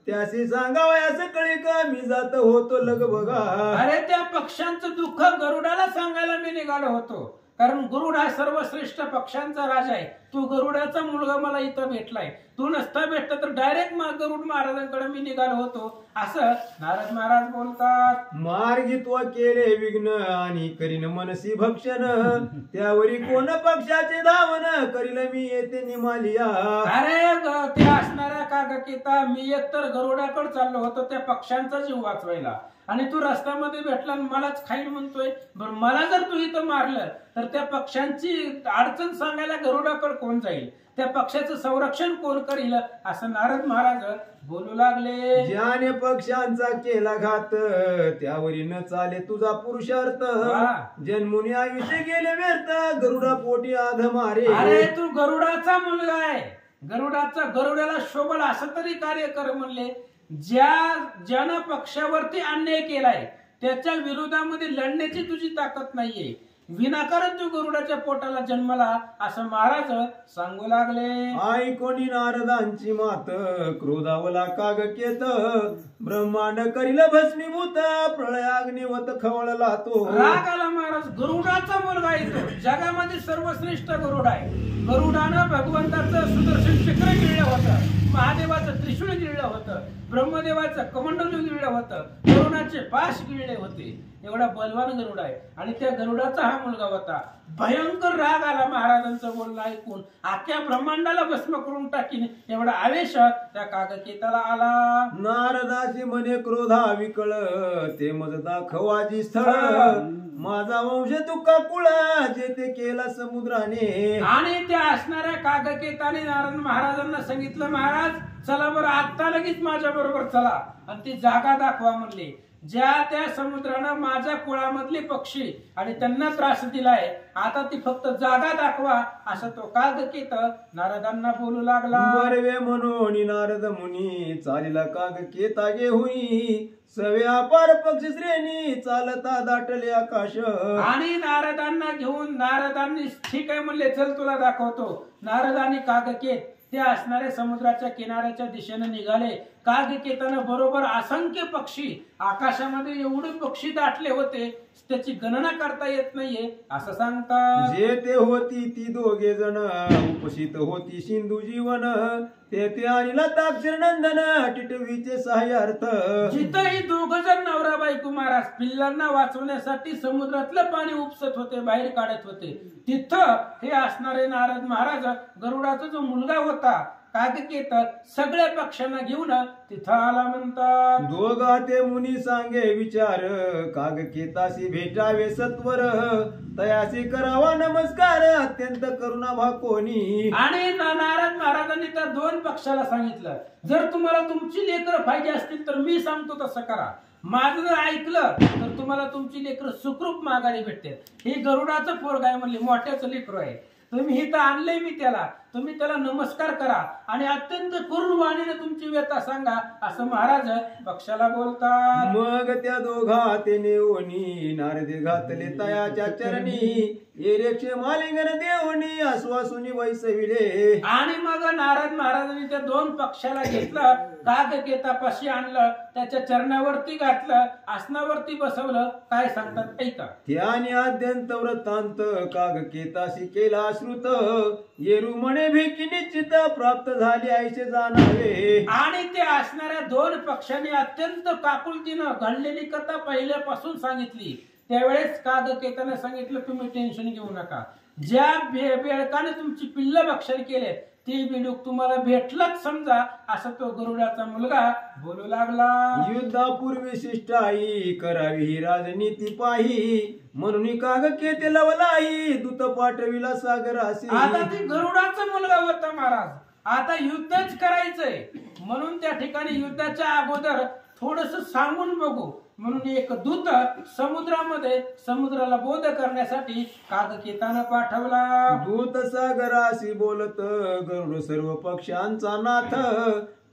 त्याशी सांगावयास कळी का मी जात होतो लग बघा. अरे त्या पक्ष्यांचं दुःख गरुडाला सांगायला मी निघालो होतो, कारण गरुड हा सर्वश्रेष्ठ पक्ष्यांचा राजा आहे. तू गरुडाचा मुलगा मला इथं भेटलाय, तू नसता भेटला तर डायरेक्ट गरुड महाराजांकडे मी निघालो होतो, असं नारद महाराज बोलतात. मार्गी तो केले विघ्न आणि करीन मनसी भक्षण त्यावरी कोण पक्षाचे धावन करील मी येते निमालिया. अरे ते असणाऱ्या कागकेता मी एकतर गरुडाकडे चाललो होतो त्या पक्ष्यांचा जीव वाचवायला, आणि तू रस्त्यामध्ये भेटला मलाच खाईल म्हणतोय. बरं मला जर तू इथं मारलं तर त्या पक्ष्यांची अडचण सांगायला गरुडाकडे कोण जाईल, त्या पक्षाचं संरक्षण कोण करील, असं नारद महाराज बोलू लागले. ज्याने पक्षांचा केला घात त्यावरी न चाले तुझा पुरुषार्थ जन्मुनी आयुष्य गेले व्यर्थ गरुडा पोटी आध मारे. अरे तू गरुडाचा मुलगा आहे, गरुडाला शोभल असं तरी कार्य कर म्हणले. ज्यानं पक्षावरती अन्याय केलाय त्याच्या विरोधामध्ये लढण्याची तुझी ताकद नाहीये, विनाकारण तू गरुडाच्या पोटाला जन्मला, असं महाराज सांगू लागले. आई कोणी नारदांची मात क्रोधावला कागकेत ब्रह्मांड करील भस्मीभूत प्रळयाग्निवत खवळला तो. राग आला महाराज, गरुडाचा मुलगा येतो, जगामध्ये सर्वश्रेष्ठ गरुड आहे. गरुडानं भगवंताचं सुदर्शन चक्र गिळलं होतं, महादेवाचं त्रिशूळ गिळलं होतं, ब्रह्मदेवाचं कमंडलू गिळलं होतं, गरुडाचे पाश गिळले होते. एवढा बलवान गरुड आहे, आणि त्या गरुडाचा हा मुलगा होता. भयंकर राग आला महाराजांचं बोलणं ऐकून, अख्ख्या ब्रह्मांडाला भस्म करून टाकीन एवढा आवेश त्या कागकेताला आला. नारदाची म्हणे क्रोधा विकळ ते मज दाखवाजी स्थळ माझा वंश तुका कुळ जे ते केला समुद्राने. आणि त्या असणाऱ्या कागकेताने नारायण महाराजांना सांगितलं, महाराज चला बरं आत्ता लगेच माझ्या बरोबर चला आणि ती जागा दाखवा म्हणले. ज्या त्या समुद्रानं माझ्या कुळामधले पक्षी आणि त्यांना त्रास दिलाय, आता ती फक्त जागा दाखवा, असं तो कागकेत नारदांना बोलू लागला. बरवे म्हणून नारद मुनी चालीला कागकेता घेऊनी सवे अपार पक्षी श्रेणी चालता दाटले आकाश. आणि नारदांना घेऊन नारदांनी ठीक आहे म्हणले, चल तुला दाखवतो. नारदांनी कागकेत त्या असणाऱ्या समुद्राच्या किनाऱ्याच्या दिशेने निघाले, कागकेतानं बरोबर असंख्य पक्षी आकाशामध्ये एवढे पक्षी दाटले होते त्याची गणना करता येत नाहीये असं सांगतात. जे ते होती ती दोघे जण उपस्थित होती सिंधू जीवन ते आणि लताक्षर नंदन टिटवीचे सहाय्यार्थ. जिथंही दोघ जण नवरा बायको महाराज पिल्लांना वाचवण्यासाठी समुद्रातलं पाणी उपसत होते बाहेर काढत होते तिथं हे असणारे नारद महाराज गरुडाचा जो मुलगा होता कागकेत सगळ्या पक्ष्यांना घेऊन तिथं आला म्हणतात. दोघा ते मुनी सांगे विचार कागकेताशी भेटावे सत्वर तयासी करावा नमस्कार अत्यंत करुणा भा कोणी. आणि नारद महाराजांनी त्या दोन पक्षाला सांगितलं जर तुम्हाला तुमची लेकरं पाहिजे असतील तर मी सांगतो तसं करा. माझं जर ऐकलं तर तुम्हाला तुमची लेकरं सुखरूप माघारी भेटते. हे गरुडाचं पोरग आहे म्हणले मोठ्याचं लेकरं आहे तुम्ही इथं आणलंय मी त्याला तुम्ही त्याला नमस्कार करा आणि अत्यंत करुण वाणीने तुमची व्यथा सांगा असं महाराज पक्षाला बोलतात. मग त्या दोघा ते नेवणी नारदे घातले तयाच्या चरणी एरेक्षे मालिंगन देवणी आश्वासुनी वैसविले. आणि मग नारद महाराजांनी त्या दोन पक्षाला घेतलं कागकेतापाशी आणलं त्याच्या चरणावरती घातलं आसनावरती बसवलं. काय सांगतात ऐका. त्याने अत्यंत वृत्तांत कागकेताशी केला श्रुत येरू म्हणे भेकी निश्चित प्राप्त झाली ऐसे जाणावे. आणि ते असणाऱ्या दोन पक्षांनी अत्यंत काकुलतीनं घडलेली कथा पहिल्यापासून सांगितली. त्यावेळेस कागकेताने सांगितलं तुम्ही टेन्शन घेऊ नका ज्या बेडकाने तुमची पिल्ल भक्षण केले ती बेडूक तुम्हाला भेटलंच समजा असं तो गरुडाचा मुलगा बोलू लागला. युद्धापूर्वी शिष्टाई करावी ही राजनीती पाही म्हणून कागकेते लवलाई दूत पाठविला सागरासी. आता ती गरुडाचा मुलगा होता महाराज आता युद्धच करायचंय म्हणून त्या ठिकाणी युद्धाच्या अगोदर थोडस सांगून बघू म्हणून एक दूत समुद्राला बोध करण्यासाठी कागकेतानं पाठवला. दूत सागराशी बोलत गरुड सर्व पक्षांचा नाथ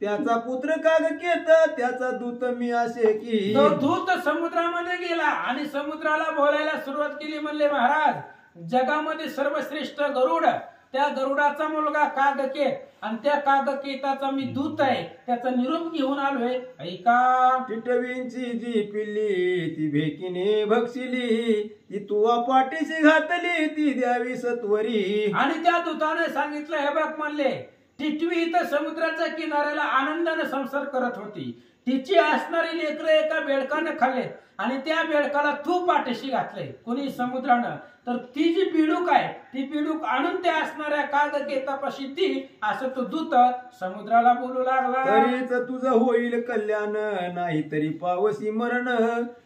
त्याचा पुत्र कागकेत त्याचा दूत मी असे की. तो दूत समुद्रामध्ये गेला आणि समुद्राला बोलायला सुरुवात केली म्हणले महाराज जगामध्ये सर्वश्रेष्ठ गरुड त्या गरुडाचा मुलगा कागकेत आणि त्या कागकेताचा मी दूत आहे त्याचा निरोप घेऊन आलोय ऐका. टिटवींची जी पिल्ली ती भेकीने भक्षिली ती तुवा पाठीशी घातली ती द्यावी सत्वरी. आणि त्या दूताने सांगितलं हे बघ म्हणले टिटवी इथं समुद्राच्या किनाऱ्याला आनंदाने संसार करत होती तिची असणारी लेकरं एका बेडकाने खाल्लेत आणि त्या बेडकाला तू पाठीशी घातलंय कोणी समुद्रानं तर ती जी बिडूक आहे ती बिडूक आणून त्या असणाऱ्या कागकेतापाशी ती असं तो दूत समुद्राला बोलू लागला. तरीच तुझं होईल कल्याण नाही तरी पावसी मरण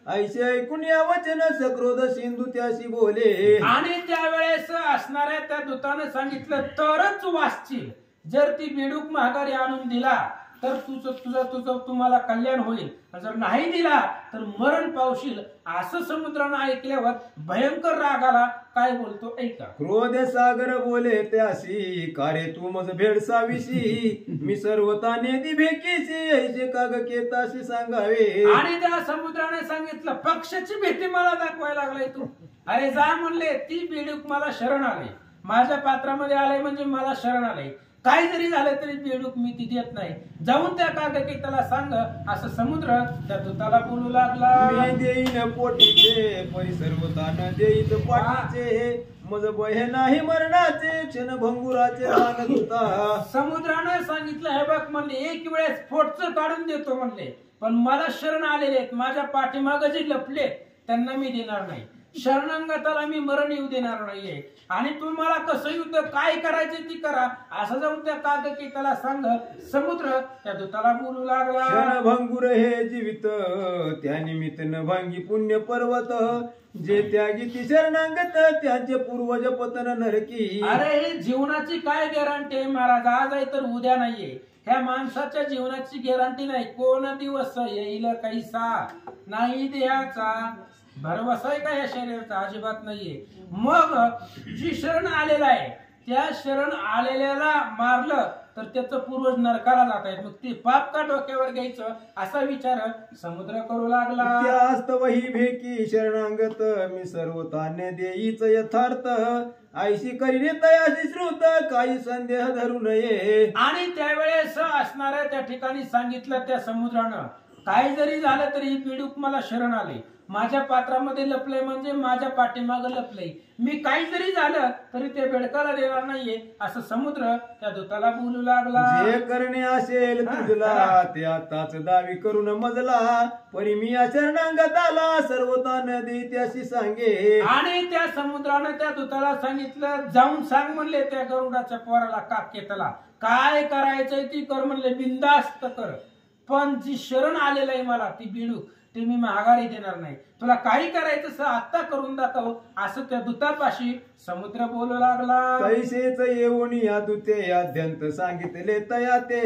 ऐसे ऐकून या वचन सक्रोध सिंधू त्याशी बोले. आणि त्यावेळेस असणाऱ्या त्या दूताने सांगितलं तरच वाचशील जर ती बेडूक माघारी आणून दिला तर तुझं तुम्हाला कल्याण होईल जर नाही दिला तर मरण पावशील असं समुद्रानं ऐकल्यावर भयंकर राग आला. काय बोलतो ऐका. क्रोध सागर बोले त्याशी कारे तू मज भेडसाविशी मी सर्वता नेदी भेकीशी ऐसे कागकेताशी सांगावे. आणि त्या समुद्राने सांगितलं पक्षाची भीती मला दाखवायला लागलाय तू अरे जा म्हणले ती बेडूक मला शरण आले माझ्या पात्रामध्ये आलंय म्हणजे मला शरण आलंय काय जरी झालं तरी बेडूक मी ती देत नाही जाऊन त्या कागकेताला सांग असं समुद्र त्या दूताला बोलू लागला. मी देईन पोटीचे परिसर्वतान देईत पाठीचे मज भय नाही मरणाचे क्षण भंगुराचे रान दूता. समुद्रानं सांगितलं हे बघ म्हणले एक वेळेस पोटचं काढून देतो म्हणले पण मला शरण आलेले आहेत माझ्या पाठीमाग जे लपले त्यांना मी देणार नाही शरणांगताला मी मरण येऊ देणार नाहीये आणि तुम्हाला कसं युद्ध काय करायचे ती करा असं जाऊन त्या कागकेताला सांग समुद्र त्या दूताला बोलू लागला. क्षणभंगुर हे जीवित त्या निमित्त न भांगी पुण्य पर्वत जे त्यागी ती शरणांगत त्यांचे पूर्वज पतन नरकी. अरे हे जीवनाची काय गॅरंटी आहे महाराज आज आहे तर उद्या नाहीये ह्या माणसाच्या जीवनाची गॅरंटी नाही कोण दिवस येईल कैसा नाही देहाचा भरवसा आहे का या शरीराचा अजिबात नाहीये. मग जी शरण आलेला आहे त्या शरण आलेल्याला मारलं तर त्याचं पूर्वज नरकाला जात आहेत, मग ते पाप का डोक्यावर घ्यायचं असा विचार समुद्र करू लागला. त्यास्तव ही भेकी शरणांगत मी सर्व तान्य देईच यथार्थ आईशी करीने तयाशी श्रुत काही संदेह धरू नये. आणि त्यावेळेस असणाऱ्या त्या ठिकाणी सांगितलं त्या समुद्रानं, काही जरी झालं तरी ही बेडूक मला शरण आले, माझ्या पात्रामध्ये लपलंय म्हणजे माझ्या पाठीमागं लपलंय, मी काही जरी झालं तरी ते बेडकाला देणार नाहीये असं समुद्र त्या दूताला बोलू लागला. जे करणे असेल तुझला ते आताच दावी करून मजला परी मी या शरणांगत आला सर्व तान्य देई त्याशी सांगे. आणि त्या समुद्रानं त्या दूताला सांगितलं, जाऊन सांग म्हणले त्या गरुडाच्या पोराला काकेताला, काय करायचंय ती कर म्हणले, बिंदास्त कर, पण जी शरण आलेलं आहे मला ती बेडूक ते मी माघारी देणार नाही, तुला काही करायचं आत्ता करून दाखव असं त्या दूतापाशी समुद्र बोलू लागला. तैसेच येऊन या दूते अद्यंत सांगितले तया ते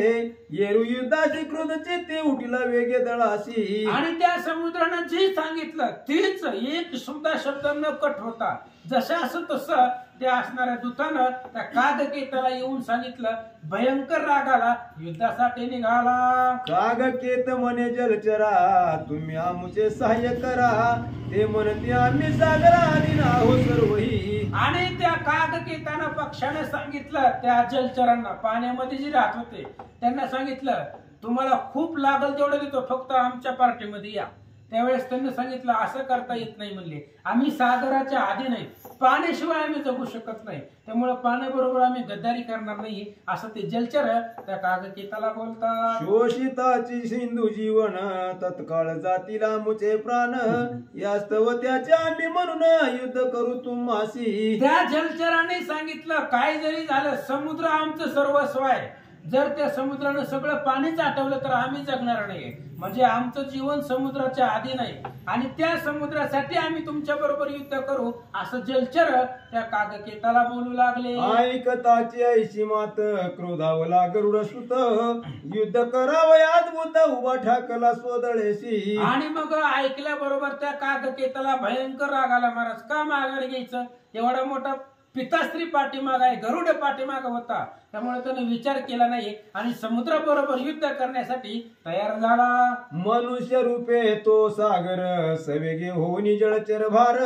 येरू युद्धाची क्रोधचे ते उठला वेगे दळाशी. आणि त्या समुद्रानं जे सांगितलं तीच एक सुद्धा शब्द न कट होता, जसं असं तसं त्या असणाऱ्या दूतानं त्या कागकेताला येऊन सांगितलं, भयंकर रागाला युद्धासाठी निघाला. कागकेत म्हणे जलचरा तुम्ही आमचे सहाय्य करा ते म्हणते आम्ही सागराधीन आहो सर्वही. आणि त्या कागकेतानं पक्षाने सांगितलं त्या जलचरांना पाण्यामध्ये जे राहत होते त्यांना सांगितलं, तुम्हाला खूप लागल तेवढं देतो, फक्त आमच्या पार्टीमध्ये या. त्यावेळेस त्यांनी सांगितलं, असं करता येत नाही म्हणले, आम्ही सागराच्या आधी नाही, पाण्याशिवाय आम्ही जगू शकत नाही, त्यामुळे पाण्याबरोबर आम्ही गद्दारी करणार नाही असं ते जलचर त्या कागकेताला बोलतात. शोषिताची सिंधू जीवन तत्काळ जातीला मुचे प्राण यास्तव त्याचे आम्ही म्हणून युद्ध करू तुम्हासी. त्या जलचरांनी सांगितलं, काय जरी झालं समुद्र आमचं सर्वस्व आहे, जर त्या समुद्रानं सगळं पाणीच आटवलं तर आम्ही जगणार नाही, म्हणजे आमचं जीवन समुद्राच्या आधी नाही आणि त्या समुद्रासाठी आम्ही तुमच्या बरोबर युद्ध करू असं जलचर त्या कागकेताला बोलू लागले. ऐकताची ऐशी मात क्रोधावला गरुड सुत युद्ध करावं अद्भुत उभा ठाकला स्वदळेशी. आणि मग ऐकल्याबरोबर त्या कागकेताला भयंकर राग आला, महाराज का माघारी घ्यायचं, एवढा मोठा पितास्त्री पाठीमाग आहे, गरुड पाठीमाग होता, त्यामुळे त्याने विचार केला नाही आणि समुद्राबरोबर युद्ध करण्यासाठी तयार झाला. मनुष्य रूपे तो सागर सवेगे होऊन जळचर भार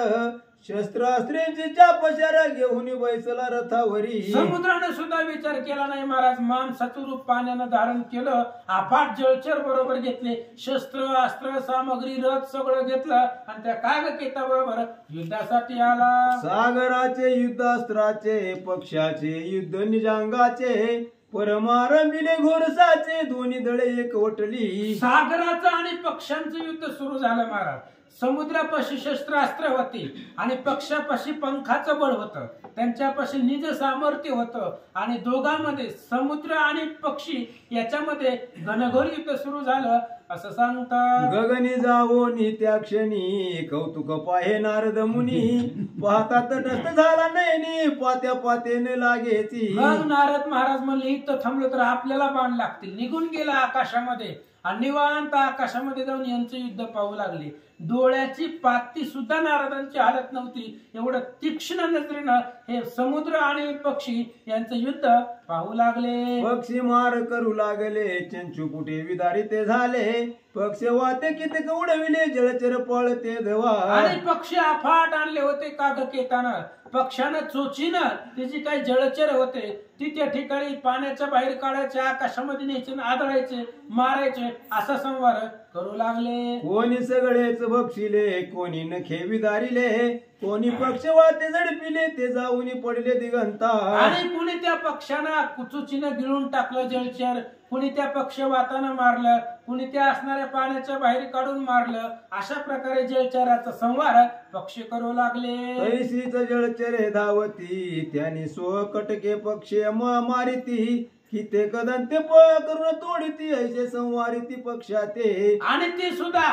शस्त्रास्त्रेची चापशार घेऊन बैसला रथावरी. समुद्राने सुद्धा विचार केला नाही महाराज, माणसाचं रूप पाण्यानं धारण केलं, अफाट जलचर बरोबर घेतले, शस्त्र अस्त्र सामग्री रथ सगळं घेतलं आणि त्या कागकेता बरोबर युद्धासाठी आला. सागराचे युद्धास्त्राचे पक्षाचे युद्ध निजांगाचे परमारंभिले घोरसाचे दोन्ही दळे एक वटली. सागराचं आणि पक्ष्यांचं युद्ध सुरू झालं महाराज. समुद्रापाशी शस्त्रास्त्र होती आणि पक्षापाशी पंखाचं बळ होतं, त्यांच्यापाशी निज सामर्थ्य होतं आणि दोघांमध्ये समुद्र आणि पक्षी याच्यामध्ये घनघोर युद्ध सुरू झालं असं सांगतात. गगनी जावोनी त्या क्षणी कौतुक पाहे नारद मुनी पाहता तटस्थ झाला नयनी पात्या पातेने लागेची. मग नारद महाराज म्हणले, इथं थांबलो तर आपल्याला बाण लागतील, निघून गेला आकाशामध्ये आणि निवांत आकाशामध्ये जाऊन यांचं युद्ध पाहू लागले. डोळ्याची पाती सुद्धा नारदांची हालत नव्हती, एवढं तीक्ष्ण नजरेनं हे समुद्र आणि पक्षी यांचं युद्ध पाहू लागले. पक्षी मार करू लागले चंचू कुठे विदारी ते झाले पक्ष वाते किती उडविले जळचर पळते धवा. आणि पक्षी अफाट आणले होते कागकेतानं, पक्षानं चोचीनं त्याची काही जळचर होते ती त्या ठिकाणी पाण्याच्या बाहेर काढायचे, आकाशामध्ये न्यायचे, आदळायचे, मारायचे असा संवार करू लागले. कोणी सगळेच बक्षिले कोणी नखे विदारिले कोणी पक्ष वाते झडपिले ते जाऊन पडले दिगंता. आणि कुणी त्या पक्षांना कुचुचीनं गिळून टाकलं जलचर, कुणी त्या पक्षवातानं मारलं, कुणी त्या असणाऱ्या पाण्याच्या बाहेर काढून मारलं, अशा प्रकारे जलचराचा संवार पक्षी करू लागले. तैसीच जळचरे धावती त्यांनी सो कटके पक्षी मारिती कि ते कदंते पळ करून तोडीती ऐसे संवारिती पक्षाते. आणि ती सुद्धा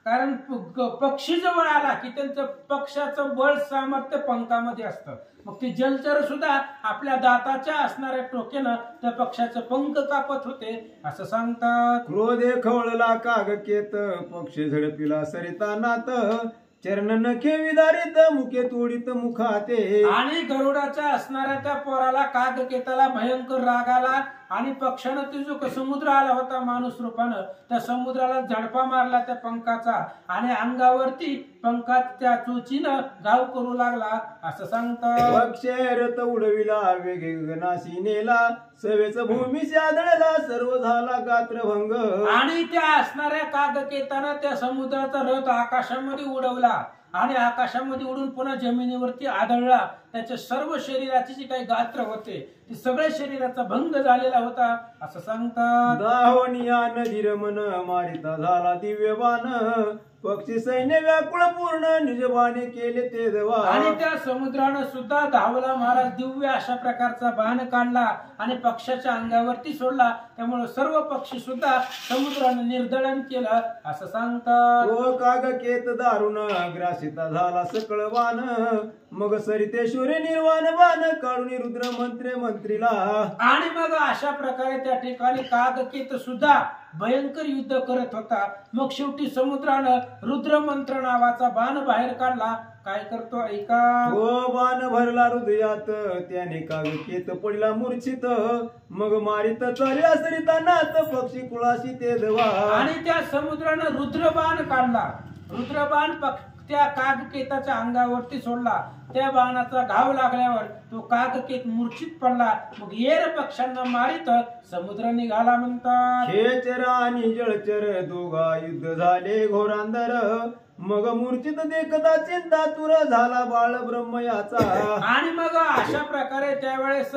कारण पक्षी जवळ आला की त्यांचं पक्षाचं बळ सामर्थ्य पंखामध्ये असतं, मग ते जलचर सुद्धा आपल्या दाताच्या असणाऱ्या टोकेनं त्या पक्षाचं पंख कापत होते असं सांगतात. क्रोधे खवळला कागकेत पक्षी झडपिला सरिता नात चरण नखे विदारित मुखे तोडित मुखाते. आणि गरुडाच्या असणाऱ्या त्या पोराला कागकेताला भयंकर राग आला आणि पक्षानं ते जो समुद्र आला होता माणूस रूपानं त्या समुद्राला झडपा मारला त्या पंखाचा आणि अंगावरती पंखात त्या चोचीनं गाव करू लागला असं सांगतात. पक्षे रथ उडविला वेगे गगनाशी नेला सवेच भूमीशी आदळला सर्व झाला गात्रभंग. आणि त्या असणाऱ्या कागकेतानं त्या समुद्राचा रथ आकाशामध्ये उडवला आणि आकाशामध्ये उडून पुन्हा जमिनीवरती आदळला. त्याच्या सर्व शरीराचे जे काही गात्र होते ते सगळ्या शरीराचा भंग झालेला होता असं सांगतात. दाहोनिया नदी रमन मारिता झाला दिव्यबान पक्षी सैन्य व्याकुळ पूर्ण निजबाने केले ते देवा. आणि त्या समुद्रानं सुद्धा धावला महाराज दिव्य अशा प्रकारचा बाण काढला आणि पक्षाच्या अंगावरती सोडला. त्यामुळे सर्व पक्षी सुद्धा समुद्रानं निर्दळन केलं असं सांगतात. तो कागकेत दारुण ग्रासिता झाला सकळ बाण मग सरितेश्वरी निर्वाण बाण काढून रुद्र मंत्रे मंत्रीला. आणि मग अशा प्रकारे त्या ठिकाणी कागकेत सुद्धा भयंकर युद्ध करत होता. मग शेवटी समुद्रानं रुद्रमंत्र नावाचा बाण बाहेर काढला. काय करतो ऐका. तो बाण भरला हृदयात त्याने कागकेत पडला मूर्छित मग मारित चालला सरिता नाथ पक्षी कुळाशी ते देवा. आणि त्या समुद्रानं रुद्रबाण काढला. रुद्रबाण त्या कागकेताच्या अंगावरती सोडला. त्या बाणाचा घाव लागल्यावर तो कागकेत मूर्छित पडला. मग येर पक्ष्यांना मारित समुद्र निघाला म्हणतात. खेचर आणि जळचर दोघा युद्ध झाले घोरांदर मग मूर्छित देखता चिंता तुर झाला बाळ ब्रह्म याचा. आणि मग अशा प्रकारे त्यावेळेस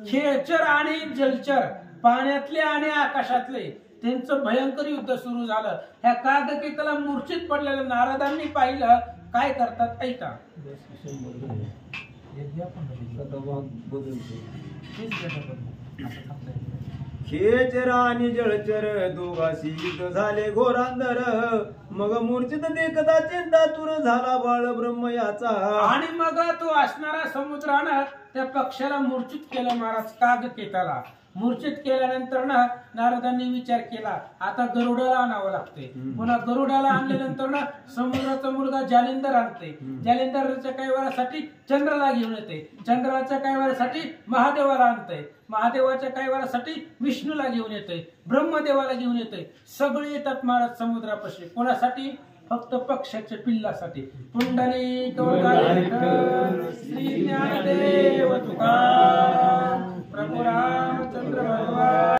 खेचर आणि जलचर पाण्यातले आणि आकाशातले त्यांचं भयंकर युद्ध सुरू झालं. ह्या कागकेताला मूर्छित पडलेलं नारदांनी पाहिलं. काय करतात ऐका. खेचर आणि जळचर दोघाशी युद्ध झाले घोरांदर मग मूर्छित देखता चिंता तुर झाला बाळ ब्रह्म याचा. आणि मग तो असणारा समुद्रानं त्या पक्षाला मूर्छित केलं महाराज कागकेताला. मूर्छित केल्यानंतर ना नारदांनी विचार केला आता गरुडाला आणावं लागते. पुन्हा गरुडाला आणल्यानंतर ना समुद्राचा मुलगा जालिंदर आणते. जालिंदरच्या काही वेळासाठी चंद्राला घेऊन येते. चंद्राच्या काही वेळासाठी महादेवाला आणते. महादेवाच्या काही वेळासाठी विष्णूला घेऊन येते. ब्रह्मदेवाला घेऊन येते. सगळे येतात महाराज समुद्रापाशी. कोणासाठी. फक्त पक्षाच्या पिल्लासाठी. पुंडलिक श्री ज्ञानदेव तुकाराम प्रभू रामचंद्र भगवान.